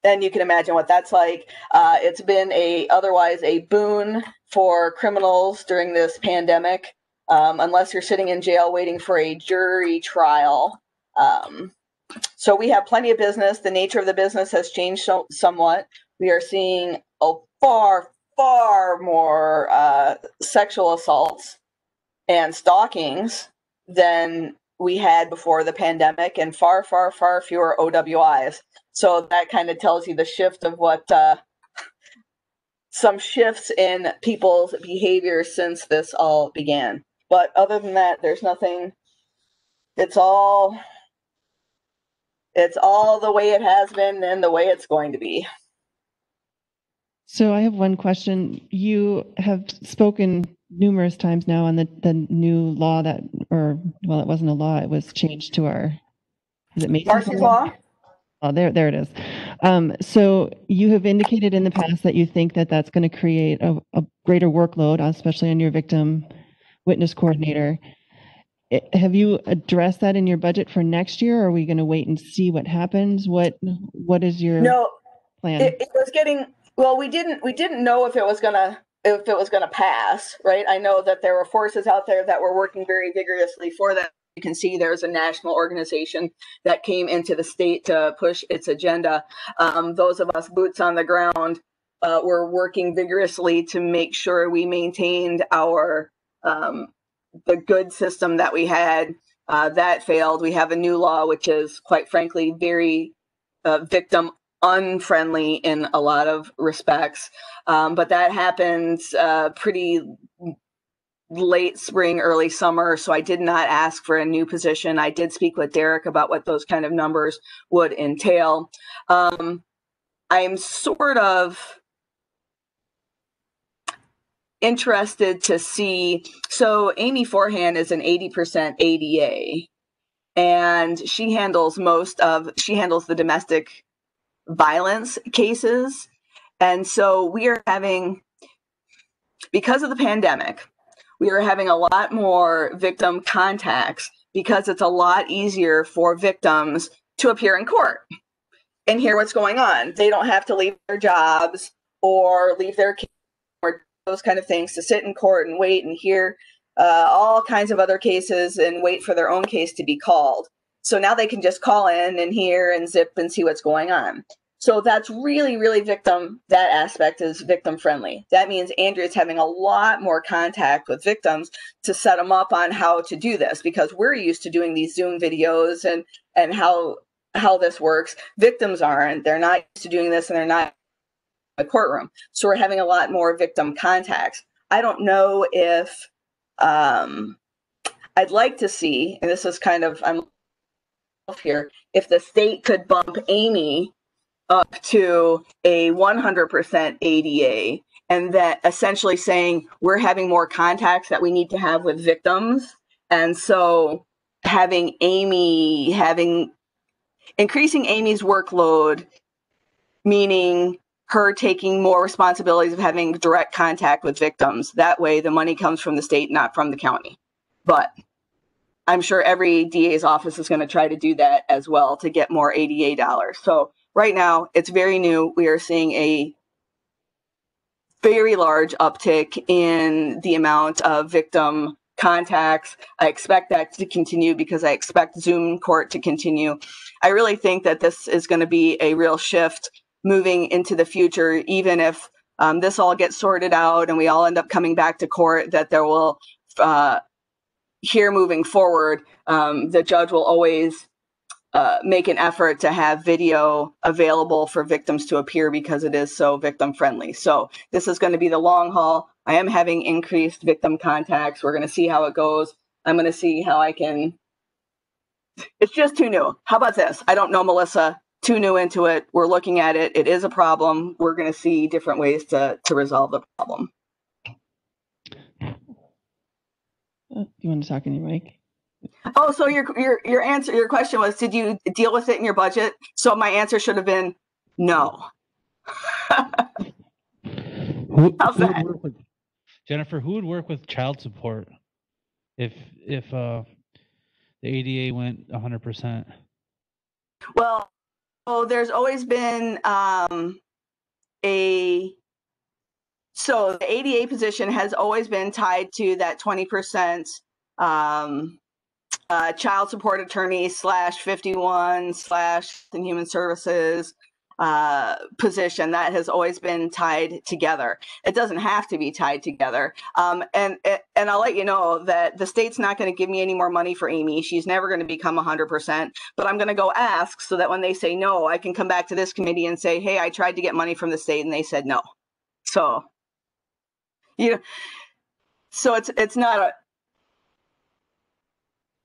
you can imagine what that's like. It's been otherwise a boon for criminals during this pandemic, unless you're sitting in jail waiting for a jury trial. So we have plenty of business. The nature of the business has changed somewhat. We are seeing far more sexual assaults and stalkings than we had before the pandemic, and far fewer OWIs. So that kind of tells you the shift of what some shifts in people's behavior since this all began. But other than that, there's nothing. It's all the way it has been and the way it's going to be. So I have one question. You have spoken numerous times now on the new law it wasn't a law, it was changed to is it Marcy's Law? Oh, there it is. So you have indicated in the past that you think that that's going to create a greater workload, especially on your victim witness coordinator. Have you addressed that in your budget for next year, or are we going to wait and see what happens? What is your plan? It was getting, well, we didn't know if it was gonna pass, right? I know that there were forces out there that were working very vigorously for that. You can see there's a national organization that came into the state to push its agenda. Those of us boots on the ground were working vigorously to make sure we maintained our the good system that we had. That failed. We have a new law, which is quite frankly very victim unfriendly in a lot of respects. But that happened pretty late spring, early summer. So I did not ask for a new position. I did speak with Derek about what those kind of numbers would entail. I'm sort of interested to see. So Amy Forehand is an 80% ADA, and she handles the domestic violence cases. And so we are having, because of the pandemic, we are having a lot more victim contacts because it's a lot easier for victims to appear in court and hear what's going on. They don't have to leave their jobs or leave their kids or those kind of things to sit in court and wait and hear all kinds of other cases and wait for their own case to be called. So now they can just call in and hear and zip and see what's going on. So that's really, really that aspect is victim friendly. That means Andrea's having a lot more contact with victims to set them up on how to do this, because we're used to doing these Zoom videos and how this works. Victims aren't. They're not used to doing this, and they're not in the courtroom. So we're having a lot more victim contacts. I don't know if I'd like to see, and this is kind of, I'm here, if the state could bump Amy up to a 100% ADA, and that essentially saying we're having more contacts that we need to have with victims. And so increasing Amy's workload, meaning her taking more responsibilities of having direct contact with victims. That way the money comes from the state, not from the county. But I'm sure every DA's office is going to try to do that as well to get more ADA dollars. So right now, it's very new. We are seeing a very large uptick in the amount of victim contacts. I expect that to continue because I expect Zoom court to continue. I really think that this is going to be a real shift moving into the future, even if this all gets sorted out and we all end up coming back to court, that there will, here moving forward, the judge will always make an effort to have video available for victims to appear because it is so victim friendly. So this is going to be the long haul. I am having increased victim contacts. We're going to see how it goes. I'm going to see how I can. It's just too new. How about this? I don't know, Melissa. Too new into it. We're looking at it. It is a problem. We're going to see different ways to resolve the problem. You want to talk in your mic? Oh, so your answer, your question was, did you deal with it in your budget? So my answer should have been no. How's that? Jennifer, who would work with child support if the ADA went 100%? Well, there's always been so the ADA position has always been tied to that 20% child support attorney /51 in human services position. That has always been tied together. It doesn't have to be tied together. And I'll let you know that the state's not going to give me any more money for Amy. She's never going to become 100%, but I'm going to go ask so that when they say no, I can come back to this committee and say, hey, I tried to get money from the state and they said no. So, so it's not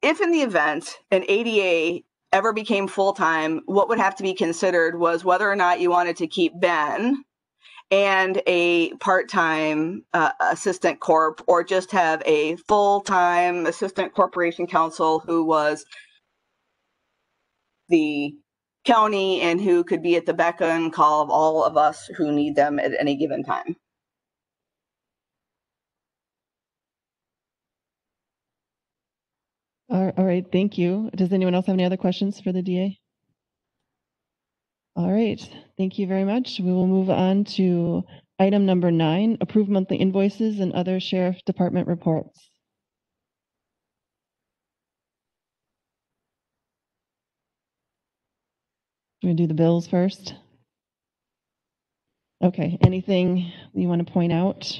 if in the event an ADA ever became full-time, what would have to be considered was whether or not you wanted to keep Ben and a part-time assistant corp, or just have a full-time assistant corporation counsel who was the county and who could be at the beck and call of all of us who need them at any given time. All right, thank you. Does anyone else have any other questions for the DA? All right, thank you very much. We will move on to item number 9, approve monthly invoices and other sheriff department reports. Do we do the bills first? Okay, anything you want to point out?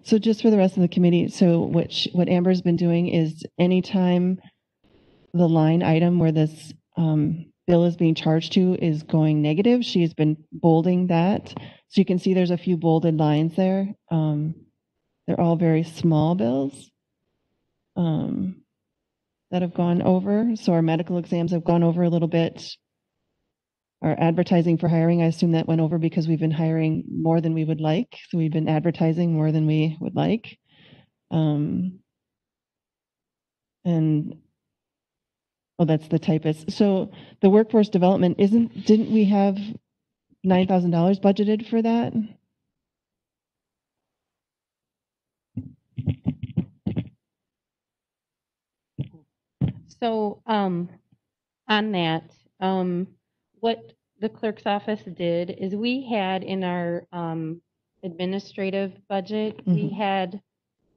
So just for the rest of the committee, so what Amber's been doing is anytime the line item where this bill is being charged to is going negative, she's been bolding that. So you can see there's a few bolded lines there. They're all very small bills that have gone over. So our medical exams have gone over a little bit. Our advertising for hiring, I assume that went over because we've been hiring more than we would like. So we've been advertising more than we would like. And oh, that's the typist. So the workforce development didn't we have $9,000 budgeted for that? So, on that, what the clerk's office did is we had in our administrative budget, we had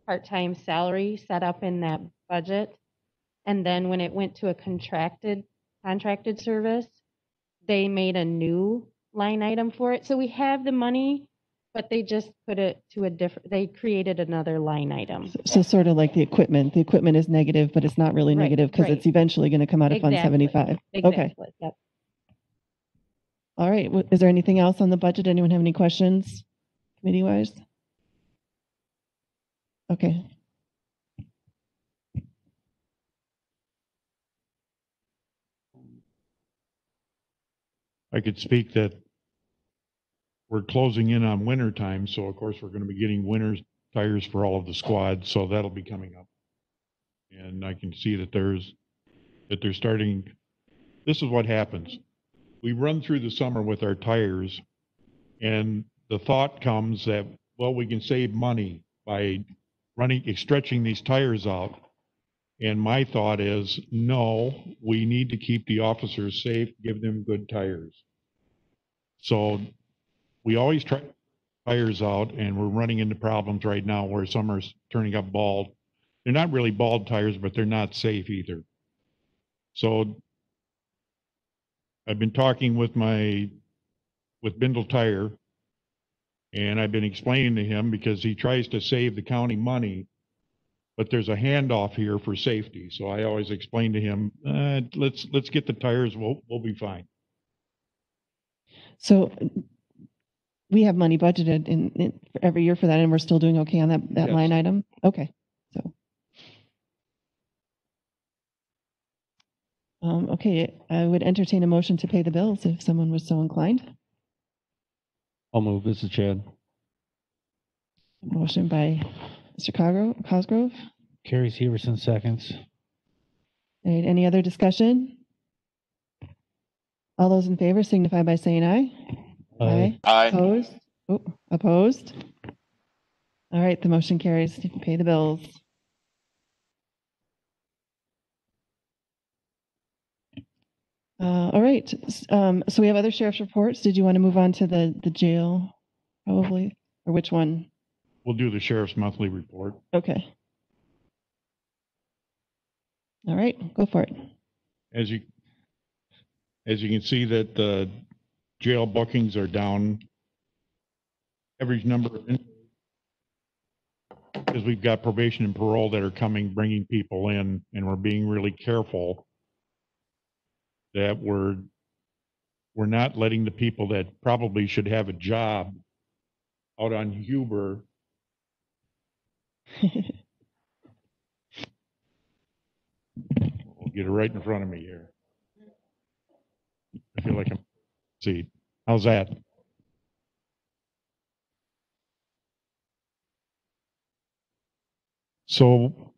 part-time salary set up in that budget. And then when it went to a contracted service, they made a new line item for it. So we have the money, but they just put it to a different, they created another line item. So sort of like the equipment. The equipment is negative, but it's not really Right, negative because right. it's eventually going to come out of Fund Exactly. 75. Exactly. Okay. Yep. All right. Is there anything else on the budget? Anyone have any questions committee-wise? Okay. I could speak that we're closing in on winter time, so of course we're going to be getting winter tires for all of the squads, so that'll be coming up. And I can see that they're starting. This is what happens. We run through the summer with our tires, and the thought comes that, well, we can save money by stretching these tires out. And my thought is, no, we need to keep the officers safe, give them good tires. So we always try tires out, and we're running into problems right now where some are turning up bald. They're not really bald tires, but they're not safe either. So I've been talking with Bindle Tire, and I've been explaining to him because he tries to save the county money, but there's a handoff here for safety. So I always explain to him, let's get the tires. We'll be fine. So we have money budgeted in every year for that, and we're still doing okay on that Yes. line item? Okay. So, okay, I would entertain a motion to pay the bills if someone was so inclined. I'll move. This is Chad. Motion by Mr. Cosgrove. Carrie Severson seconds. All right, any other discussion? All those in favor signify by saying aye. Aye. Opposed? Oh, opposed? All right, the motion carries to pay the bills. All right, so we have other sheriff's reports. Did you want to move on to the jail, probably? Or which one? We'll do the sheriff's monthly report. Okay. All right, go for it. As you can see that the jail bookings are down. Average number of, because we've got probation and parole that are coming, bringing people in, and we're being really careful that we're not letting the people that probably should have a job out on Huber. We'll get it right in front of me here. I feel like I'm, see, how's that? So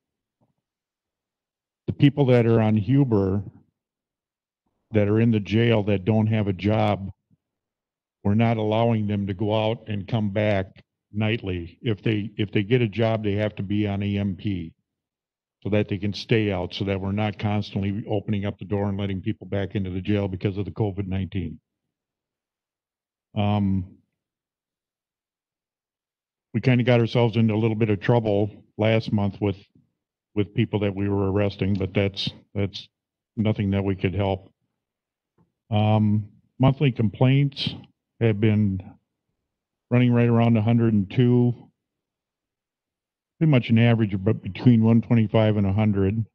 the people that are on Huber that are in the jail that don't have a job, we're not allowing them to go out and come back nightly. If they get a job, they have to be on EMP so that they can stay out, so that we're not constantly opening up the door and letting people back into the jail because of the COVID-19. We kind of got ourselves into a little bit of trouble last month with with people that we were arresting, but that's nothing that we could help. Monthly complaints have been running right around 102, pretty much an average of between 125 and 100.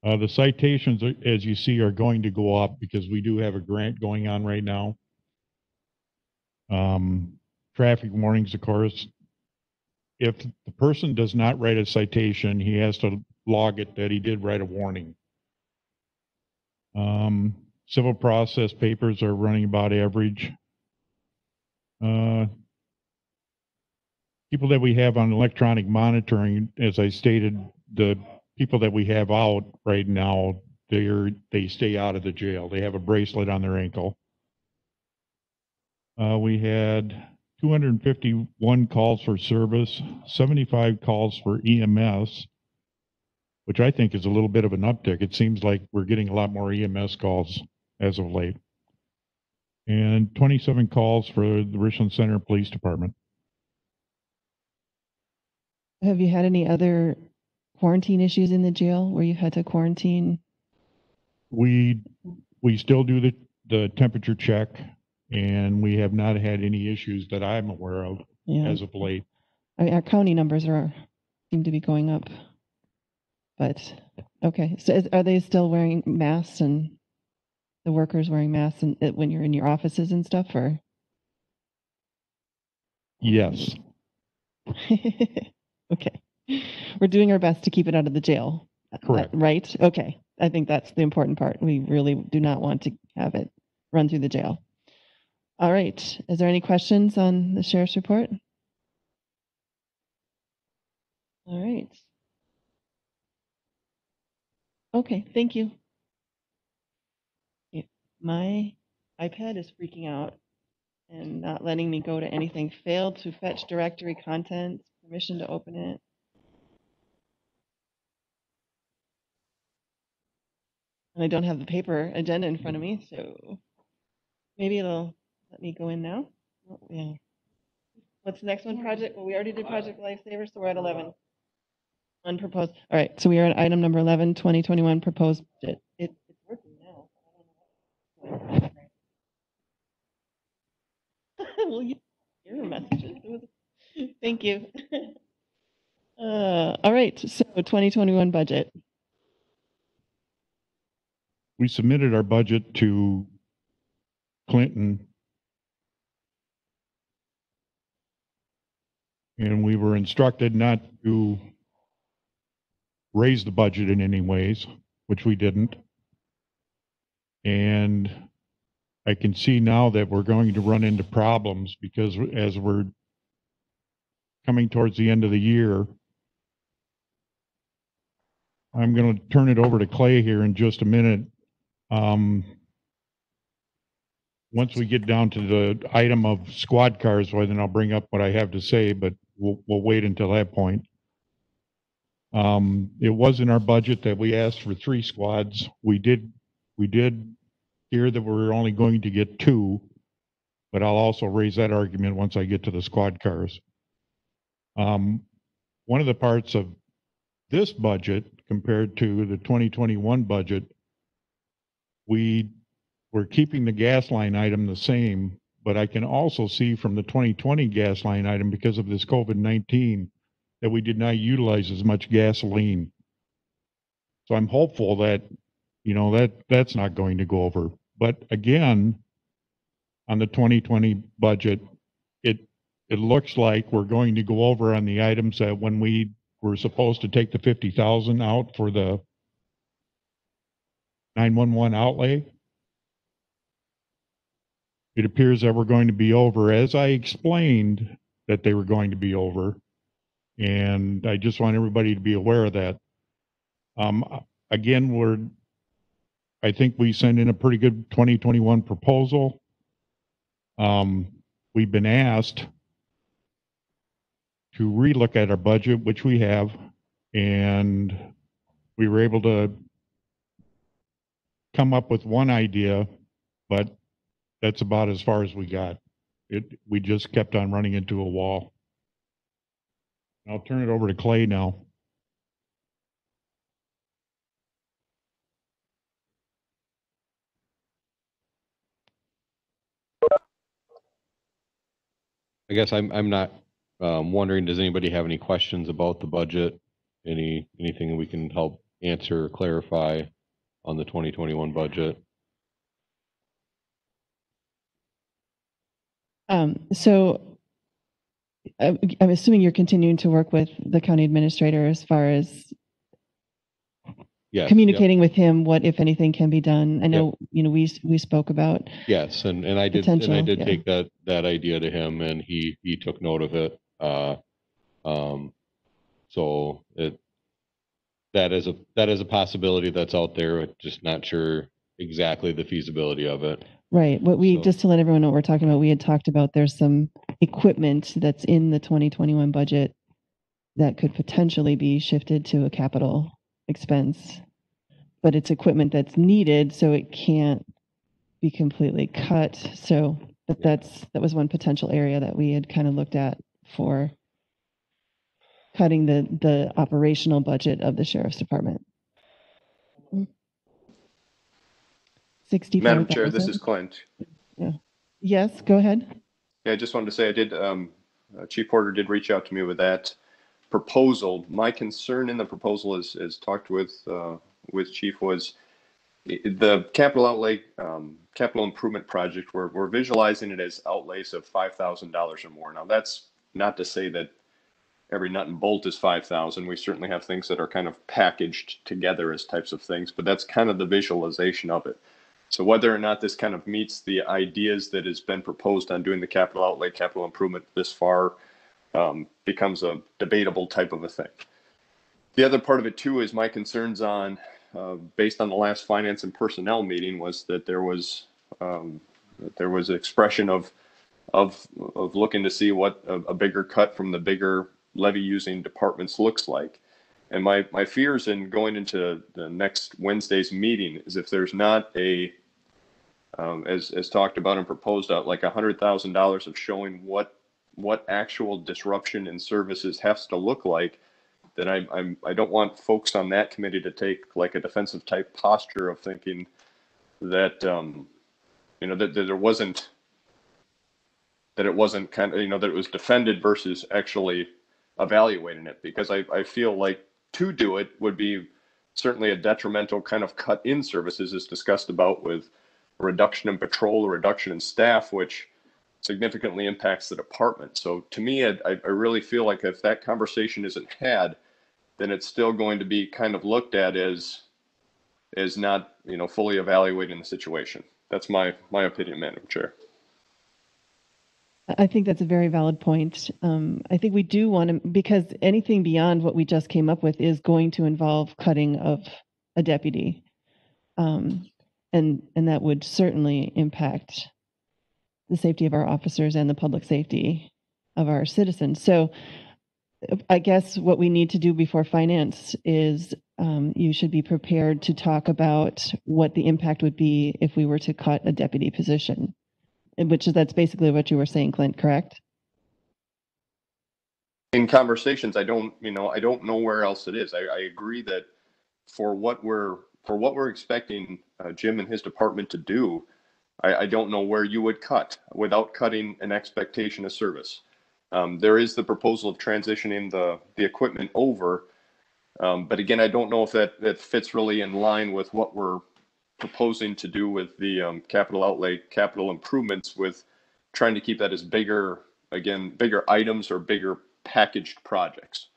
The citations, as you see, are going to go up because we do have a grant going on right now. Traffic warnings, of course. If the person does not write a citation, he has to log it that he did write a warning. Civil process papers are running about average. People that we have on electronic monitoring, as I stated, the people that we have out right now, they stay out of the jail. They have a bracelet on their ankle. We had 251 calls for service, 75 calls for EMS, which I think is a little bit of an uptick. It seems like we're getting a lot more EMS calls as of late. And 27 calls for the Richland Center Police Department. Have you had any other quarantine issues in the jail where you've had to quarantine? We still do the temperature check, and we have not had any issues that I'm aware of as of late. I mean, our county numbers seem to be going up, but okay. So are they still wearing masks, and the workers wearing masks when you're in your offices and stuff, or? Yes. Okay. We're doing our best to keep it out of the jail. Correct. Right? Okay. I think that's the important part. We really do not want to have it run through the jail. All right. Is there any questions on the sheriff's report? All right. Okay. Thank you. My iPad is freaking out and not letting me go to anything. Failed to fetch directory content. Permission to open it. And I don't have the paper agenda in front of me, so maybe it'll let me go in now. Oh, yeah. What's the next one? Project? Well, we already did Project Lifesaver, so we're at 11. Unproposed. All right, so we are at item number 11, 2021 proposed budget. It's working now. Well, you hear messages. Thank you. All right, so 2021 budget. We submitted our budget to Clinton, and we were instructed not to raise the budget in any ways, which we didn't. And I can see now that we're going to run into problems because as we're coming towards the end of the year, I'm going to turn it over to Clay here in just a minute. Once we get down to the item of squad cars, well, then I'll bring up what I have to say, but we'll wait until that point. It was in our budget that we asked for 3 squads. We did hear that we're only going to get 2, but I'll also raise that argument once I get to the squad cars. One of the parts of this budget compared to the 2021 budget, we're keeping the gas line item the same, but I can also see from the 2020 gas line item, because of this COVID-19, that we did not utilize as much gasoline. So I'm hopeful that, that's not going to go over. But again, on the 2020 budget, it looks like we're going to go over on the items that when we were supposed to take the 50,000 out for the 911 outlay. It appears that we're going to be over, as I explained that they were going to be over. And I just want everybody to be aware of that. Again, I think we sent in a pretty good 2021 proposal. We've been asked to relook at our budget, which we have, and we were able to come up with one idea, but that's about as far as we got. We just kept on running into a wall. I'll turn it over to Clay now. I guess I'm not wondering, does anybody have any questions about the budget? Anything we can help answer or clarify on the 2021 budget? So I'm assuming you're continuing to work with the county administrator as far as Yes. communicating with him what, if anything, can be done. I know, we spoke about. Yes, and I did Potential, yeah. take that idea to him, and he took note of it. So that is a possibility that's out there. I'm just not sure exactly the feasibility of it. Right. Just to let everyone know what we're talking about, we had talked about there's some equipment that's in the 2021 budget that could potentially be shifted to a capital expense, but it's equipment that's needed, so it can't be completely cut. So, but that was one potential area that we had kind of looked at for cutting the operational budget of the sheriff's department. 65,000. Madam Chair, this is Clint. Yeah. Yes, go ahead. Yeah, I just wanted to say I did, Chief Porter did reach out to me with that proposal. My concern in the proposal is talked with Chief was the capital outlay, capital improvement project. We're visualizing it as outlays of $5,000 or more. Now that's not to say that every nut and bolt is 5,000. We certainly have things that are kind of packaged together as types of things, but that's kind of the visualization of it. So whether or not this kind of meets the ideas that has been proposed on doing the capital outlay, capital improvement this far becomes a debatable type of a thing. The other part of it too is my concerns on, based on the last finance and personnel meeting, was that there was expression of looking to see what a bigger cut from the bigger levy using departments looks like. And my fears in going into the next Wednesday's meeting is if there's not a as talked about and proposed out, like $100,000 of showing what actual disruption in services has to look like, then I don't want folks on that committee to take like a defensive type posture of thinking that that it wasn't kind of, that it was defended versus actually evaluating it, because I feel like to do it would be certainly a detrimental kind of cut in services as discussed about with a reduction in patrol, a reduction in staff, which significantly impacts the department. So to me, I really feel like if that conversation isn't had, then it's still going to be kind of looked at as not, fully evaluating the situation. That's my opinion, Madam Chair. I think that's a very valid point. I think we do want to, because anything beyond what we just came up with is going to involve cutting of a deputy. And that would certainly impact the safety of our officers and the public safety of our citizens. So I guess what we need to do before finance is you should be prepared to talk about what the impact would be if we were to cut a deputy position, that's basically what you were saying, Clint, correct? In conversations, I don't know where else it is. I agree that for what we're expecting Jim and his department to do, I don't know where you would cut without cutting an expectation of service. There is the proposal of transitioning the equipment over, but again, I don't know if that fits really in line with what we're proposing to do with the capital outlay, capital improvements, with trying to keep that as bigger items or bigger packaged projects.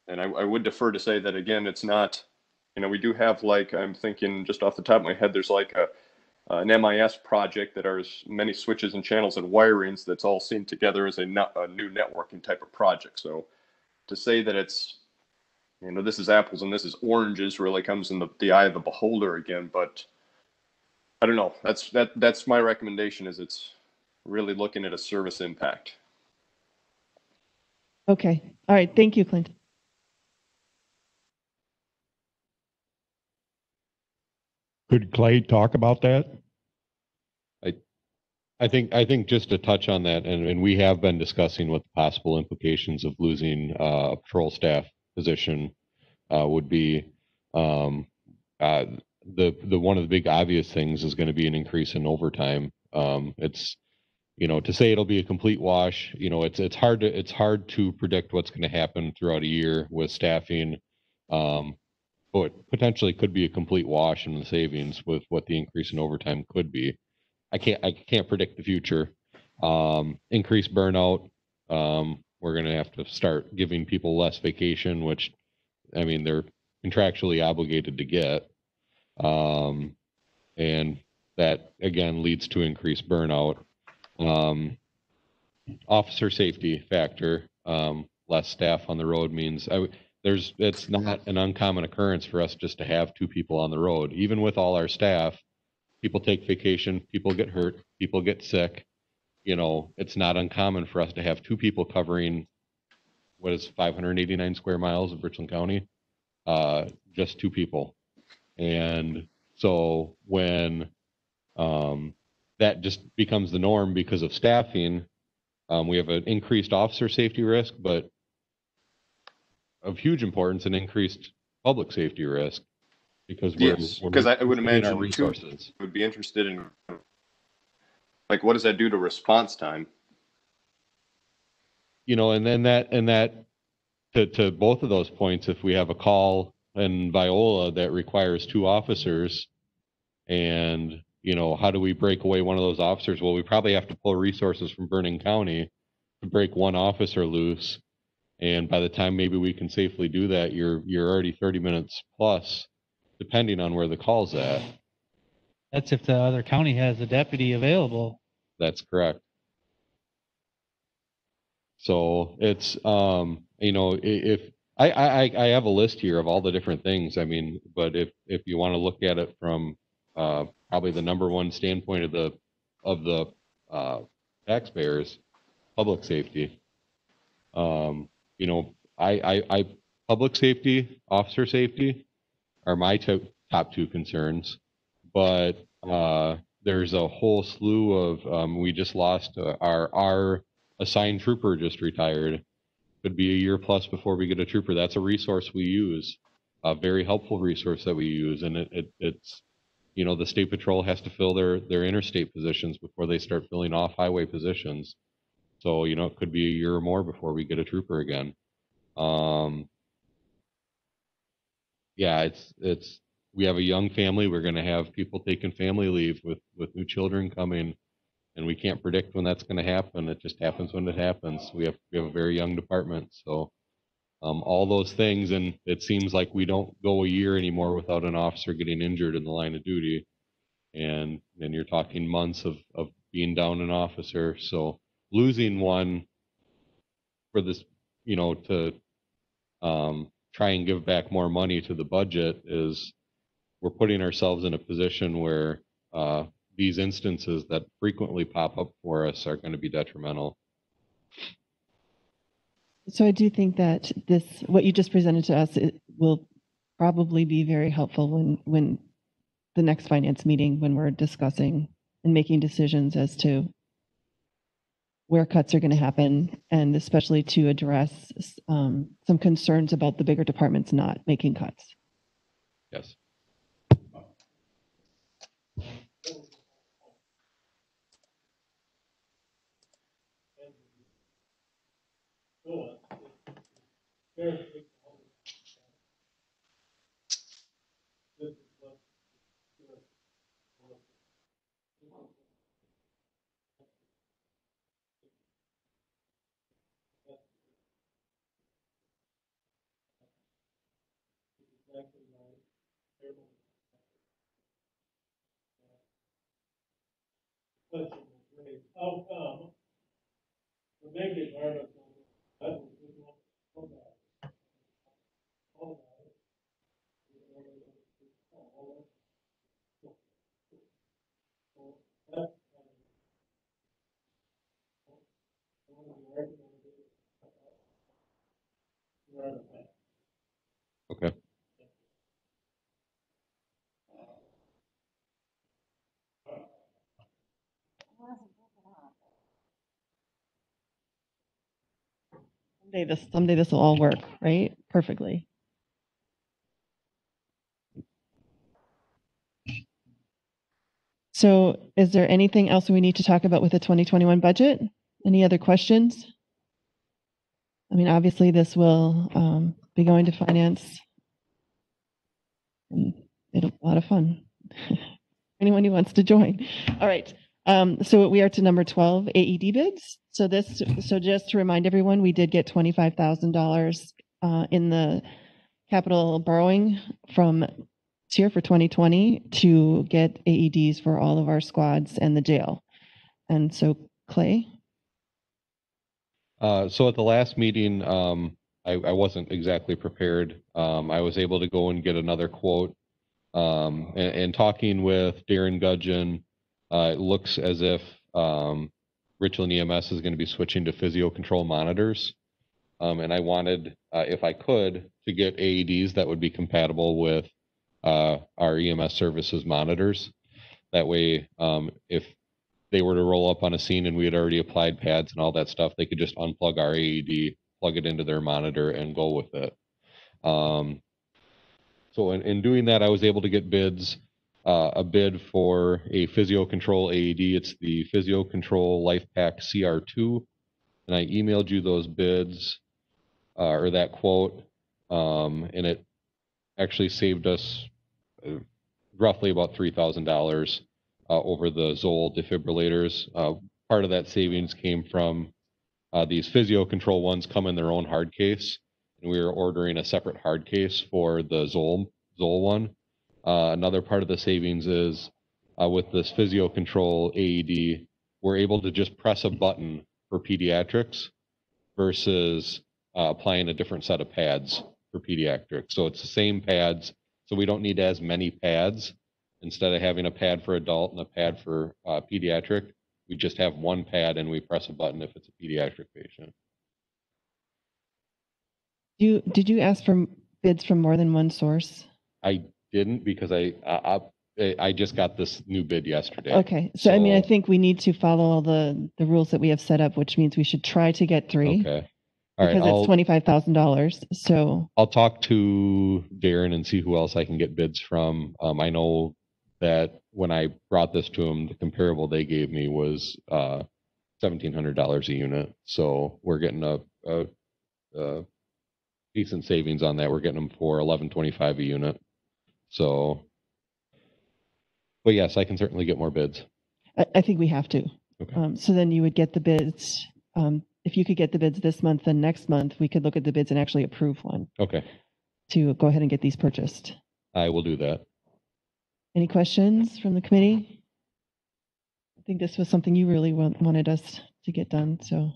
And I would defer to say that, again, it's not, we do have, like, I'm thinking just off the top of my head, there's like an MIS project that are as many switches and channels and wirings that's all seen together as a new networking type of project. So to say that it's, this is apples and this is oranges really comes in the eye of the beholder again. But I don't know. That's my recommendation, is it's really looking at a service impact. Okay. All right. Thank you, Clint. Could Clay talk about that? I think just to touch on that, and we have been discussing what the possible implications of losing a patrol staff position would be. The one of the big obvious things is going to be an increase in overtime. It's to say it'll be a complete wash, it's hard to predict what's going to happen throughout a year with staffing. But potentially could be a complete wash in the savings with what the increase in overtime could be. I can't predict the future. Increased burnout. We're going to have to start giving people less vacation, which, I mean, they're contractually obligated to get. And that again leads to increased burnout. Officer safety factor. Less staff on the road means it's not an uncommon occurrence for us just to have 2 people on the road. Even with all our staff, people take vacation, people get hurt, people get sick. It's not uncommon for us to have 2 people covering what is 589 square miles of Richland County, just 2 people. And so when that just becomes the norm because of staffing, we have an increased officer safety risk, but of huge importance, an increased public safety risk because because I would imagine our resources. Would be interested in, like, what does that do to response time? And then that to both of those points, if we have a call in Viola that requires 2 officers, and how do we break away one of those officers? Well, we probably have to pull resources from Vernon County to break one officer loose. And by the time maybe we can safely do that, you're already 30 minutes plus, depending on where the call's at. That's if the other county has a deputy available. That's correct. So it's, if I have a list here of all the different things. I mean, but if you want to look at it from probably the number one standpoint of the taxpayers, public safety. I public safety, officer safety are my top 2 concerns, but there's a whole slew of, we just lost our assigned trooper just retired. Could be a year plus before we get a trooper. That's a resource we use, a very helpful resource that we use. And it's, the state patrol has to fill their interstate positions before they start filling off highway positions. So, it could be a year or more before we get a trooper again. Yeah, we have a young family. We're going to have people taking family leave with new children coming, and we can't predict when that's going to happen. It just happens when it happens. We have a very young department. So, all those things, and it seems like we don't go a year anymore without an officer getting injured in the line of duty. And then you're talking months of being down an officer. So, losing one for this, to try and give back more money to the budget we're putting ourselves in a position where these instances that frequently pop up for us are going to be detrimental. So I do think that what you just presented to us, it will probably be very helpful when the next finance meeting, when we're discussing and making decisions as to where cuts are going to happen, and especially to address some concerns about the bigger departments not making cuts. Yes. Okay. Someday this will all work, right? Perfectly. So is there anything else we need to talk about with the 2021 budget? Any other questions? I mean, obviously this will be going to finance. And it'll be a lot of fun. Anyone who wants to join. All right. So we are to number 12, AED bids. So just to remind everyone, we did get $25,000 in the capital borrowing from tier for 2020 to get AEDs for all of our squads and the jail. And so Clay. So at the last meeting, I wasn't exactly prepared. I was able to go and get another quote. And talking with Darren Gudgeon, it looks as if Richland EMS is going to be switching to physio control monitors. And I wanted, if I could, to get AEDs that would be compatible with our EMS services monitors. That way, if they were to roll up on a scene and we had already applied pads and all that stuff, they could just unplug our AED, plug it into their monitor, and go with it. So in doing that, I was able to get bids, a bid for a Physio Control AED. It's the Physio Control LifePak CR2. And I emailed you those bids, or that quote, and it actually saved us roughly about $3,000 over the Zoll defibrillators. Part of that savings came from these Physio Control ones come in their own hard case. And we were ordering a separate hard case for the Zoll one. Another part of the savings is with this Physio Control AED, we're able to just press a button for pediatrics versus applying a different set of pads for pediatrics. So it's the same pads, so we don't need as many pads. Instead of having a pad for adult and a pad for pediatric, we just have one pad and we press a button if it's a pediatric patient. Did you ask for bids from more than one source? I didn't, because I just got this new bid yesterday. Okay, so I mean, I think we need to follow all the rules that we have set up, which means we should try to get 3. Okay. All right. Because it's $25,000. So I'll talk to Darren and see who else I can get bids from. I know that when I brought this to him, the comparable they gave me was $1,700 a unit. So we're getting a decent savings on that. We're getting them for $1,125 a unit. So, but yes, I can certainly get more bids. I think we have to. Okay. So then you would get the bids. If you could get the bids this month, then next month we could look at the bids and actually approve one. Okay. To go ahead and get these purchased. I will do that. Any questions from the committee? I think this was something you really wanted us to get done, so it'd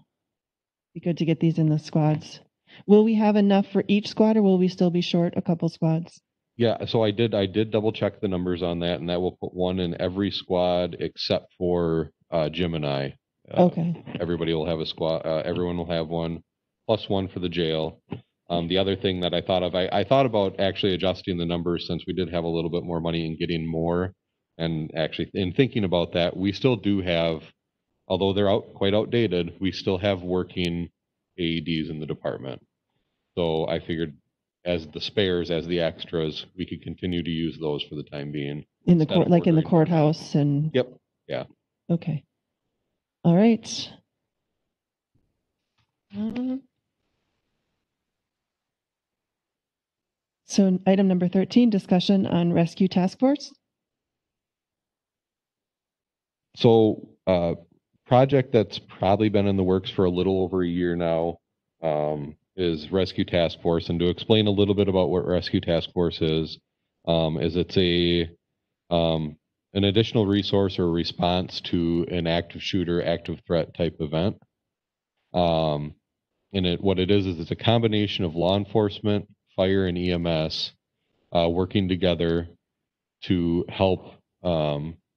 be good to get these in the squads. Will we have enough for each squad, or will we still be short a couple squads? Yeah, so I did double check the numbers on that, and that will put one in every squad except for Jim and I. Okay. Everybody will have a squad. Everyone will have one, plus one for the jail. The other thing that I thought of, I thought about actually adjusting the numbers since we did have a little bit more money and getting more. And actually, in thinking about that, we still do have, although they're quite outdated, we still have working AEDs in the department. So I figured as the spares, as the extras, we could continue to use those for the time being. In the court, like in the courthouse and. Yep. Yeah. Okay. All right. So item number 13, discussion on rescue task force. So project that's probably been in the works for a little over a year now is Rescue Task Force. And to explain a little bit about what Rescue Task Force is it's an additional resource or response to an active shooter, active threat type event. And what it is it's a combination of law enforcement, fire, and EMS working together to help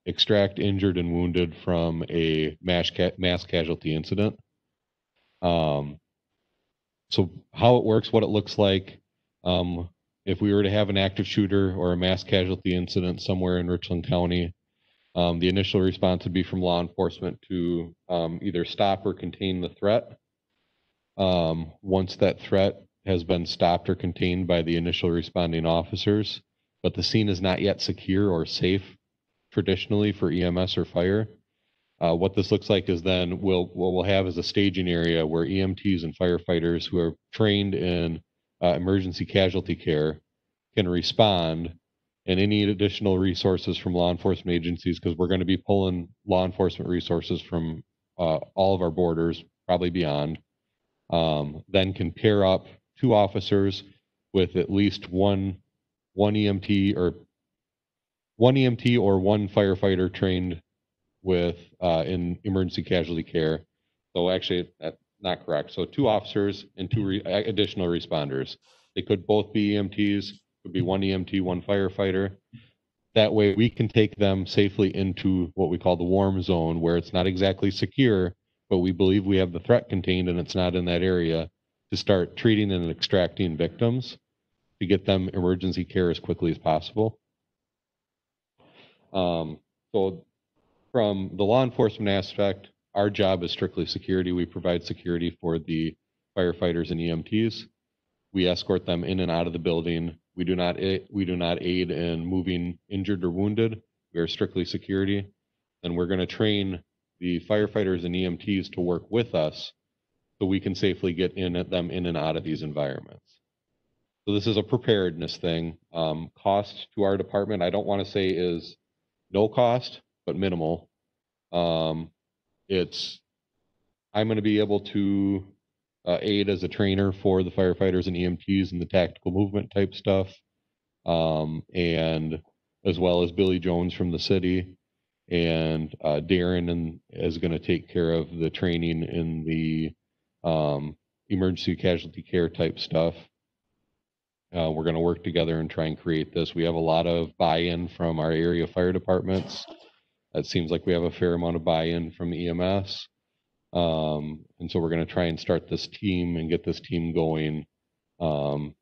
extract injured and wounded from a mass casualty incident. So how it works, what it looks like, if we were to have an active shooter or a mass casualty incident somewhere in Richland County, the initial response would be from law enforcement to either stop or contain the threat. Once that threat has been stopped or contained by the initial responding officers, but the scene is not yet secure or safe, traditionally for EMS or fire. What this looks like is then what we'll have is a staging area where EMTs and firefighters who are trained in emergency casualty care can respond, and any additional resources from law enforcement agencies, because we're going to be pulling law enforcement resources from all of our borders, probably beyond, then can pair up 2 officers with at least one EMT or one firefighter trained with in emergency casualty care. So actually, that's not correct. So 2 officers and 2 additional responders. They could both be EMTs, could be 1 EMT, 1 firefighter. That way we can take them safely into what we call the warm zone, where it's not exactly secure, but we believe we have the threat contained and it's not in that area, to start treating and extracting victims to get them emergency care as quickly as possible. So from the law enforcement aspect, our job is strictly security. We provide security for the firefighters and EMTs. We escort them in and out of the building. We do not aid in moving injured or wounded. We are strictly security. And we're going to train the firefighters and EMTs to work with us so we can safely get them in and out of these environments. So this is a preparedness thing. Cost to our department, I don't want to say is no cost, but minimal. I'm going to be able to aid as a trainer for the firefighters and EMTs in the tactical movement type stuff, and as well as Billy Jones from the city, and Darren is going to take care of the training in the emergency casualty care type stuff. We're going to work together and try and create this. We have a lot of buy-in from our area fire departments. It seems like we have a fair amount of buy-in from EMS. And so we're going to try and start this team and get this team going. So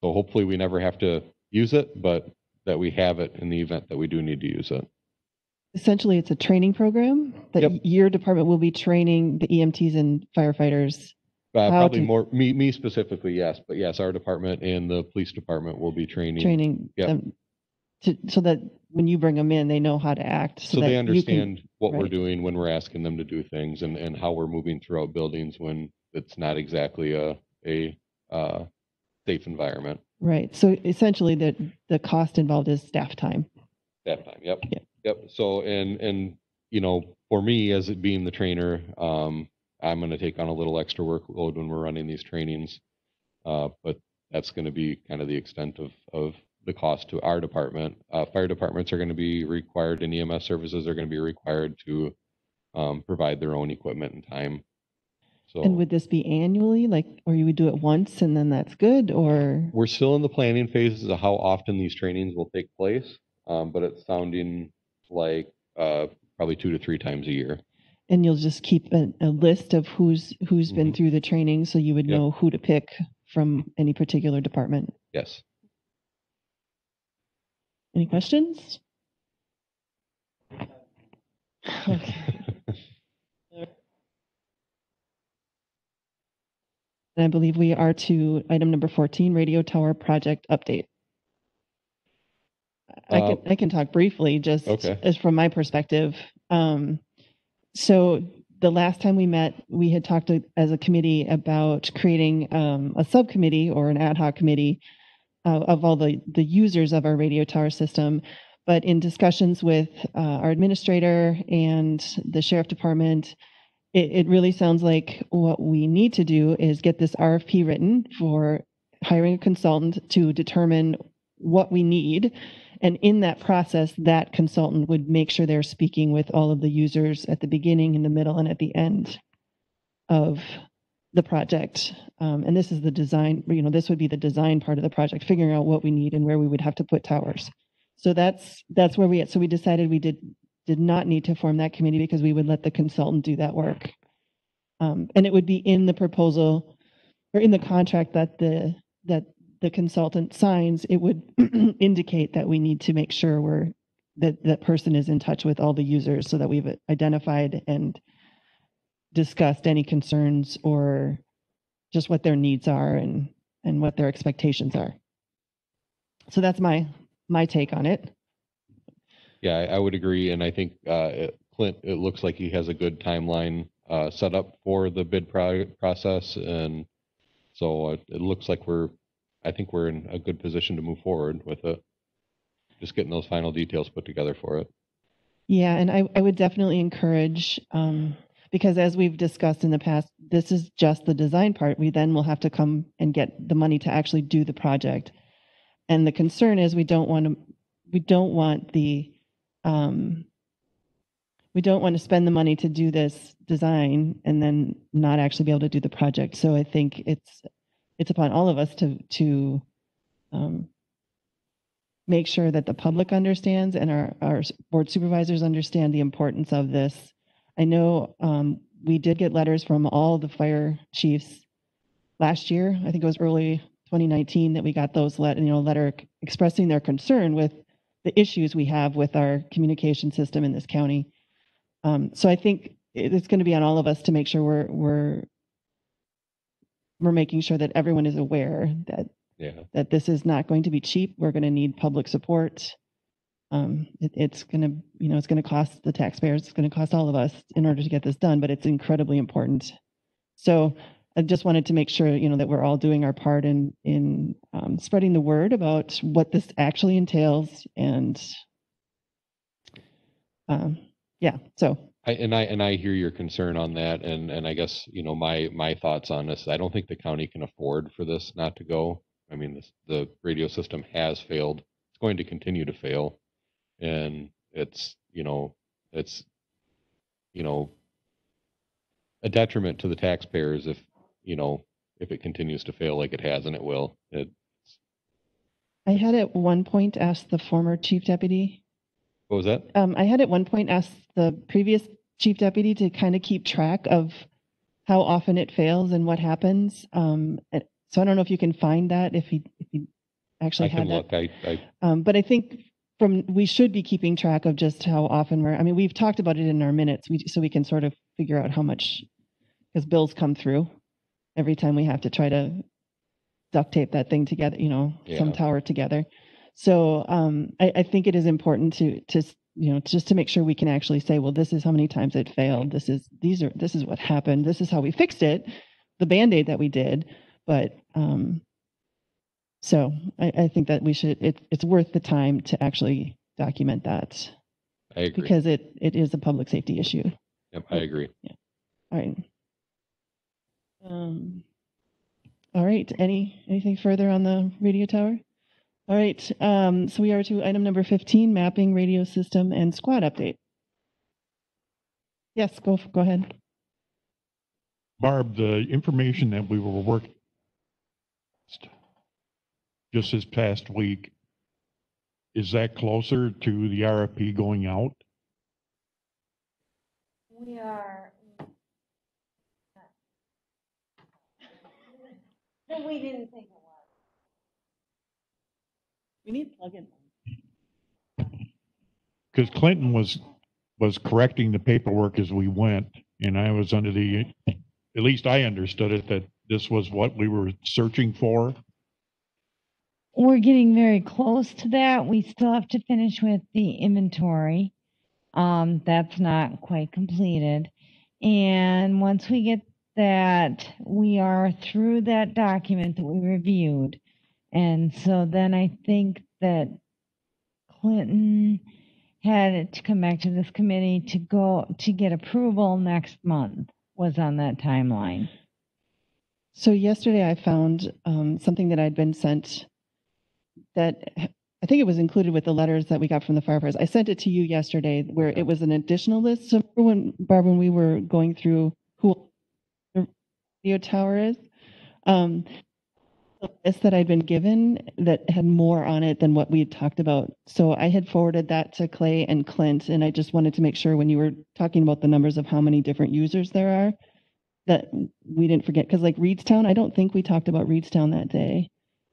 hopefully we never have to use it, but that we have it in the event that we do need to use it. Essentially, it's a training program that your department will be training the EMTs and firefighters. Probably more me specifically, yes, but yes, our department and the police department will be training them so that when you bring them in, they know how to act. So they understand what we're doing when we're asking them to do things, and how we're moving throughout buildings when it's not exactly a safe environment. Right. So essentially, the cost involved is staff time. Staff time. Yep. So and you know, for me as it being the trainer, I'm going to take on a little extra workload when we're running these trainings, but that's going to be kind of the extent of the cost to our department. Fire departments are going to be required, and EMS services are going to be required to provide their own equipment and time. So, and would this be annually, or you would do it once and then that's good, or? We're still in the planning phases of how often these trainings will take place, but it's sounding like probably 2 to 3 times a year. And you'll just keep a list of who's been through the training, so you would know who to pick from any particular department. Yes. Any questions? Okay. And I believe we are to item number 14, radio tower project update. I can talk briefly, just as from my perspective. So the last time we met, we had talked as a committee about creating a subcommittee or an ad hoc committee of all the users of our radio tower system. But in discussions with our administrator and the sheriff department, it really sounds like what we need to do is get this RFP written for hiring a consultant to determine what we need. And in that process, that consultant would make sure they're speaking with all of the users at the beginning, in the middle, and at the end of the project. And this is the design, this would be the design part of the project, figuring out what we need and where we would have to put towers. So that's where we at. So we decided we did not need to form that committee because we would let the consultant do that work. And it would be in the proposal or in the contract that the consultant signs. It would indicate that we need to make sure that person is in touch with all the users so that we've identified and discussed any concerns or just what their needs are and what their expectations are. So that's my take on it. Yeah, I would agree, and I think Clint, it looks like he has a good timeline set up for the bid process, and so it looks like I think we're in a good position to move forward with it. Just getting those final details put together for it. Yeah, and I would definitely encourage, because as we've discussed in the past, this is just the design part. We then will have to come and get the money to actually do the project. And the concern is we don't want to spend the money to do this design and then not actually be able to do the project. So I think it's upon all of us to make sure that the public understands and our board supervisors understand the importance of this. I know we did get letters from all the fire chiefs last year. I think it was early 2019 that we got those letter expressing their concern with the issues we have with our communication system in this county. So I think it's going to be on all of us to make sure we're making sure that everyone is aware that this is not going to be cheap. We're going to need public support. It's going to cost the taxpayers. It's going to cost all of us in order to get this done, but it's incredibly important. So I just wanted to make sure, that we're all doing our part in spreading the word about what this actually entails. And yeah, so. I hear your concern on that, and I guess my thoughts on this. I don't think the county can afford for this not to go. I mean, the radio system has failed. It's going to continue to fail, and it's a detriment to the taxpayers if it continues to fail like it has, and it will. I had at one point asked the former chief deputy. What was that? I had at one point asked the previous chief deputy to kind of keep track of how often it fails and what happens. So I don't know if you can find that, if he actually had that. I can look. But I think we should be keeping track of just how often we've talked about it in our minutes, so we can sort of figure out how much, because bills come through every time we have to try to duct tape that thing together, some tower together. So I think it is important to just to make sure we can actually say, well, this is how many times it failed. This is what happened. This is how we fixed it, the Band-Aid that we did. But so I think that it's worth the time to actually document that. I agree. Because it is a public safety issue. Yep, I agree. Yeah. All right. All right. Anything further on the radio tower? All right. So we are to item number 15, mapping radio system and squad update. Yes, go ahead. Barb, the information that we were working just this past week, is that closer to the RFP going out? We are. No, we didn't think it was. We need plug-in. Because Clinton was correcting the paperwork as we went, and I was under at least I understood it, that this was what we were searching for. We're getting very close to that. We still have to finish with the inventory. That's not quite completed. And once we get that, we are through that document that we reviewed. And so then I think that Clinton had to come back to this committee to get approval next month, was on that timeline. So yesterday I found something that I'd been sent that I think it was included with the letters that we got from the firefighters. I sent it to you yesterday where it was an additional list. So when we were going through who the radio tower is, the list that I'd been given that had more on it than what we had talked about. So I had forwarded that to Clay and Clint, and I just wanted to make sure when you were talking about the numbers of how many different users there are, that we didn't forget. Because like Reedstown, I don't think we talked about Reedstown that day.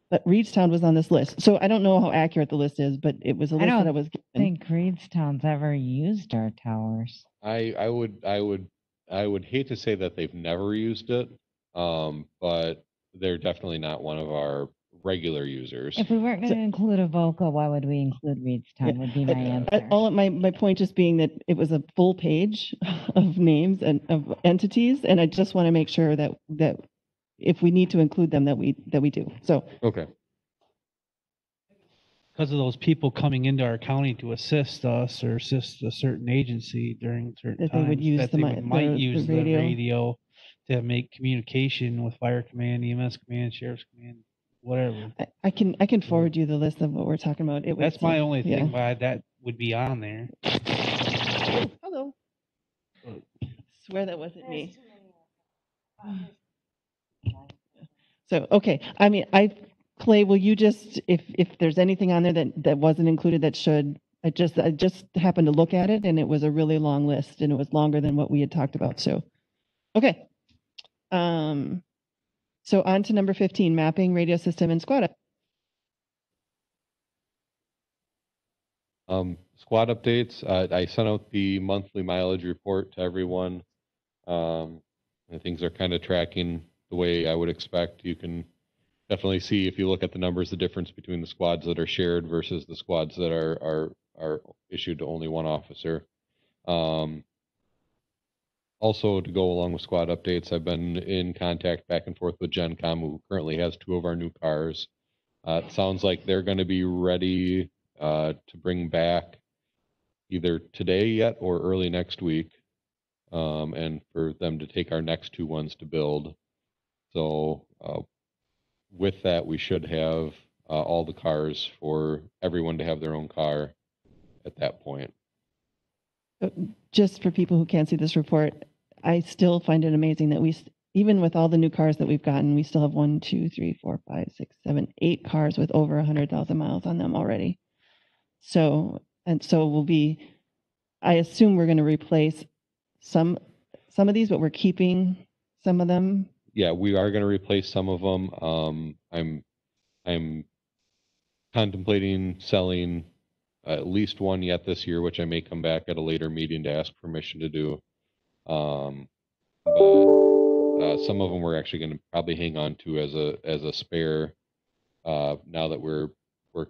But Reedstown was on this list. So I don't know how accurate the list is, but it was a list that I was given. I don't think Reedstown's ever used our towers. I would hate to say that they've never used it, but they're definitely not one of our regular users. If we weren't going to include Avoca, why would we include Reedstown would be my answer. My point just being that it was a full page of names and of entities, and I just want to make sure that if we need to include them, that we do. So Okay. Because of those people coming into our county to assist us or assist a certain agency during certain That they would times, use that the they mi- would might the use the radio. radio to make communication with fire command, EMS command, sheriff's command, whatever. I can forward you the list of what we're talking about. That's my only thing why that would be on there. Oh, hello. Swear that wasn't me. So, okay. I mean, Clay, will you just, if there's anything on there that wasn't included that should, I just happened to look at it and it was a really long list and it was longer than what we had talked about. So, okay. So on to number 15, mapping, radio system, and squad. Squad updates. I sent out the monthly mileage report to everyone. And things are kind of tracking the way I would expect. You can definitely see, if you look at the numbers, the difference between the squads that are shared versus the squads that are issued to only one officer. Also, to go along with squad updates, I've been in contact back and forth with GenCom, who currently has 2 of our new cars. It sounds like they're going to be ready to bring back either today yet or early next week, and for them to take our next 2 ones to build. So with that, we should have all the cars for everyone to have their own car at that point. Just for people who can't see this report, I still find it amazing that even with all the new cars that we've gotten, we still have 1, 2, 3, 4, 5, 6, 7, 8 cars with over 100,000 miles on them already. So we'll be, I assume we're going to replace some of these, but we're keeping some of them. Yeah, we are going to replace some of them. I'm contemplating selling at least one yet this year, which I may come back at a later meeting to ask permission to do. But some of them we're actually going to probably hang on to as a spare. Now that we're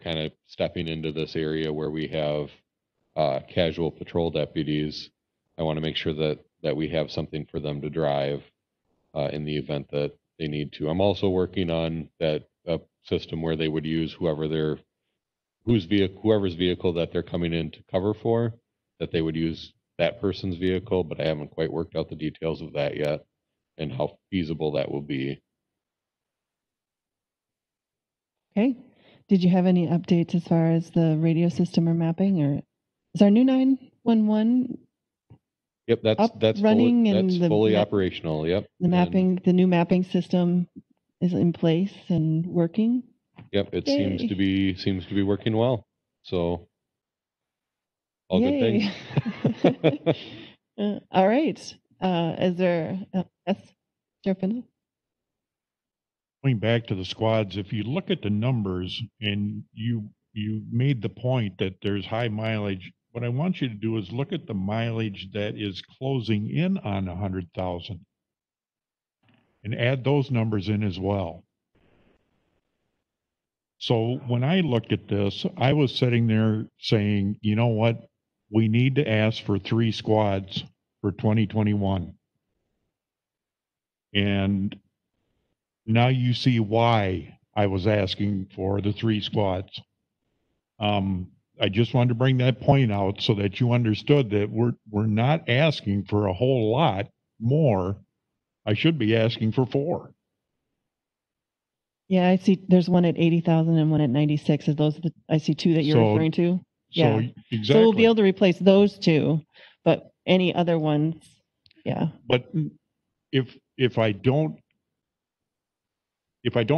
kind of stepping into this area where we have casual patrol deputies, I want to make sure that we have something for them to drive in the event that they need to. I'm also working on that system where they would use whoever's vehicle that they're coming in to cover for, that they would use that person's vehicle, but I haven't quite worked out the details of that yet and how feasible that will be. Okay. Did you have any updates as far as the radio system or mapping, or is our new 911? Yep, that's running fully, and that's fully operational. Yep. The new mapping system is in place and working. Yep, it Yay. seems to be working well. So all good Yay. things. All right. Is there Sheriff Findlay? Going back to the squads, if you look at the numbers and you made the point that there's high mileage, what I want you to do is look at the mileage that is closing in on 100,000 and add those numbers in as well. So when I looked at this, I was sitting there saying, you know what? We need to ask for 3 squads for 2021. And now you see why I was asking for the 3 squads. I just wanted to bring that point out so that you understood that we're not asking for a whole lot more. I should be asking for 4. Yeah, I see there's one at 80,000 and one at 96. Are those I see 2 that you're referring to? Yeah. Exactly. So we'll be able to replace those 2, but any other ones, yeah. But if I don't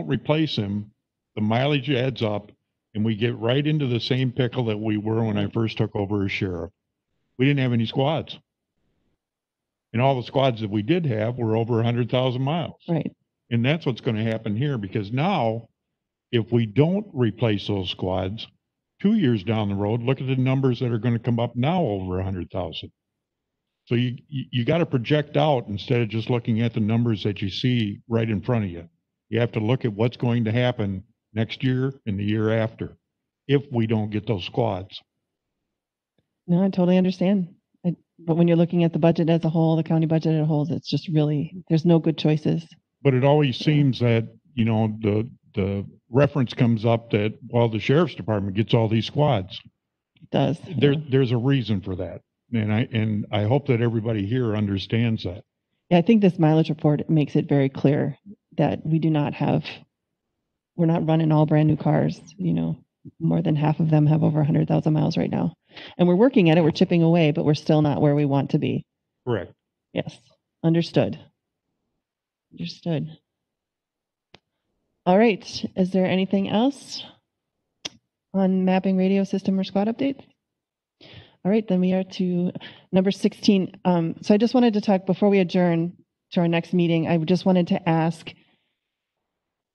replace him, the mileage adds up and we get right into the same pickle that we were when I first took over as sheriff. We didn't have any squads. And all the squads that we did have were over 100,000 miles. Right. And that's what's going to happen here, because now if we don't replace those squads 2 years down the road, look at the numbers that are going to come up now over 100,000. So you got to project out instead of just looking at the numbers that you see right in front of you. You have to look at what's going to happen next year and the year after, if we don't get those squads. No, I totally understand. But when you're looking at the budget as a whole, the county budget as a whole, it's just really, there's no good choices. But it always seems that, you know, the reference comes up that, well, the sheriff's department gets all these squads. It does. There's a reason for that. And I hope that everybody here understands that. Yeah, I think this mileage report makes it very clear that we do not have, we're not running all brand new cars. You know, more than half of them have over 100,000 miles right now. And we're working at it, we're chipping away, but we're still not where we want to be. Correct. Yes, understood. Understood. All right, is there anything else on mapping radio system or squad updates? All right, then we are to number 16. So I just wanted to talk before we adjourn to our next meeting. I just wanted to ask,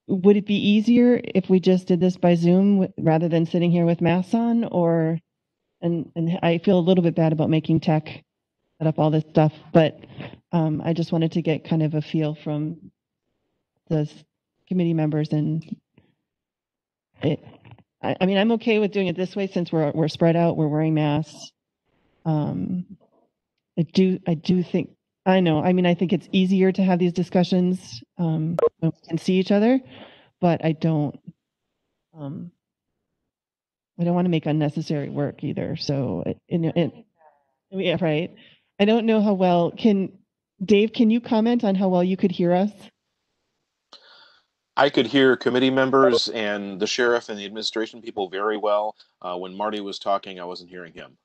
would it be easier if we just did this by Zoom rather than sitting here with masks on? Or, and I feel a little bit bad about making tech set up all this stuff, but I just wanted to get kind of a feel from the committee members, and I mean, I'm okay with doing it this way since we're spread out, we're wearing masks. I do think, I know, I mean, I think it's easier to have these discussions when we can see each other, but I don't want to make unnecessary work either. So, yeah, right. I don't know how well, Dave, can you comment on how well you could hear us? I could hear committee members and the sheriff and the administration people very well. When Marty was talking, I wasn't hearing him.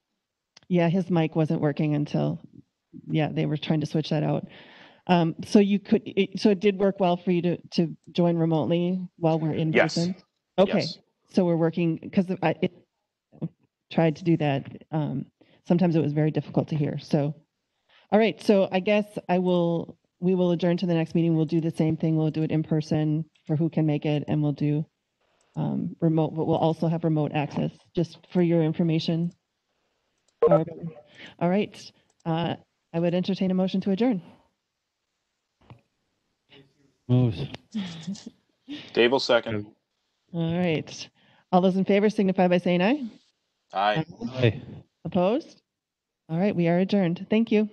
Yeah, his mic wasn't working until, yeah, they were trying to switch that out. So you could, so it did work well for you to join remotely while we're in person? Okay, yes. So we're working, because I tried to do that. Sometimes it was very difficult to hear. So, all right, so I guess we will adjourn to the next meeting. We'll do the same thing. We'll do it in person for who can make it, and we'll do remote, but we'll also have remote access, just for your information. All right, I would entertain a motion to adjourn. Moves. Dave will second. All right, all those in favor signify by saying aye. Aye. Aye. Opposed? All right, we are adjourned. Thank you.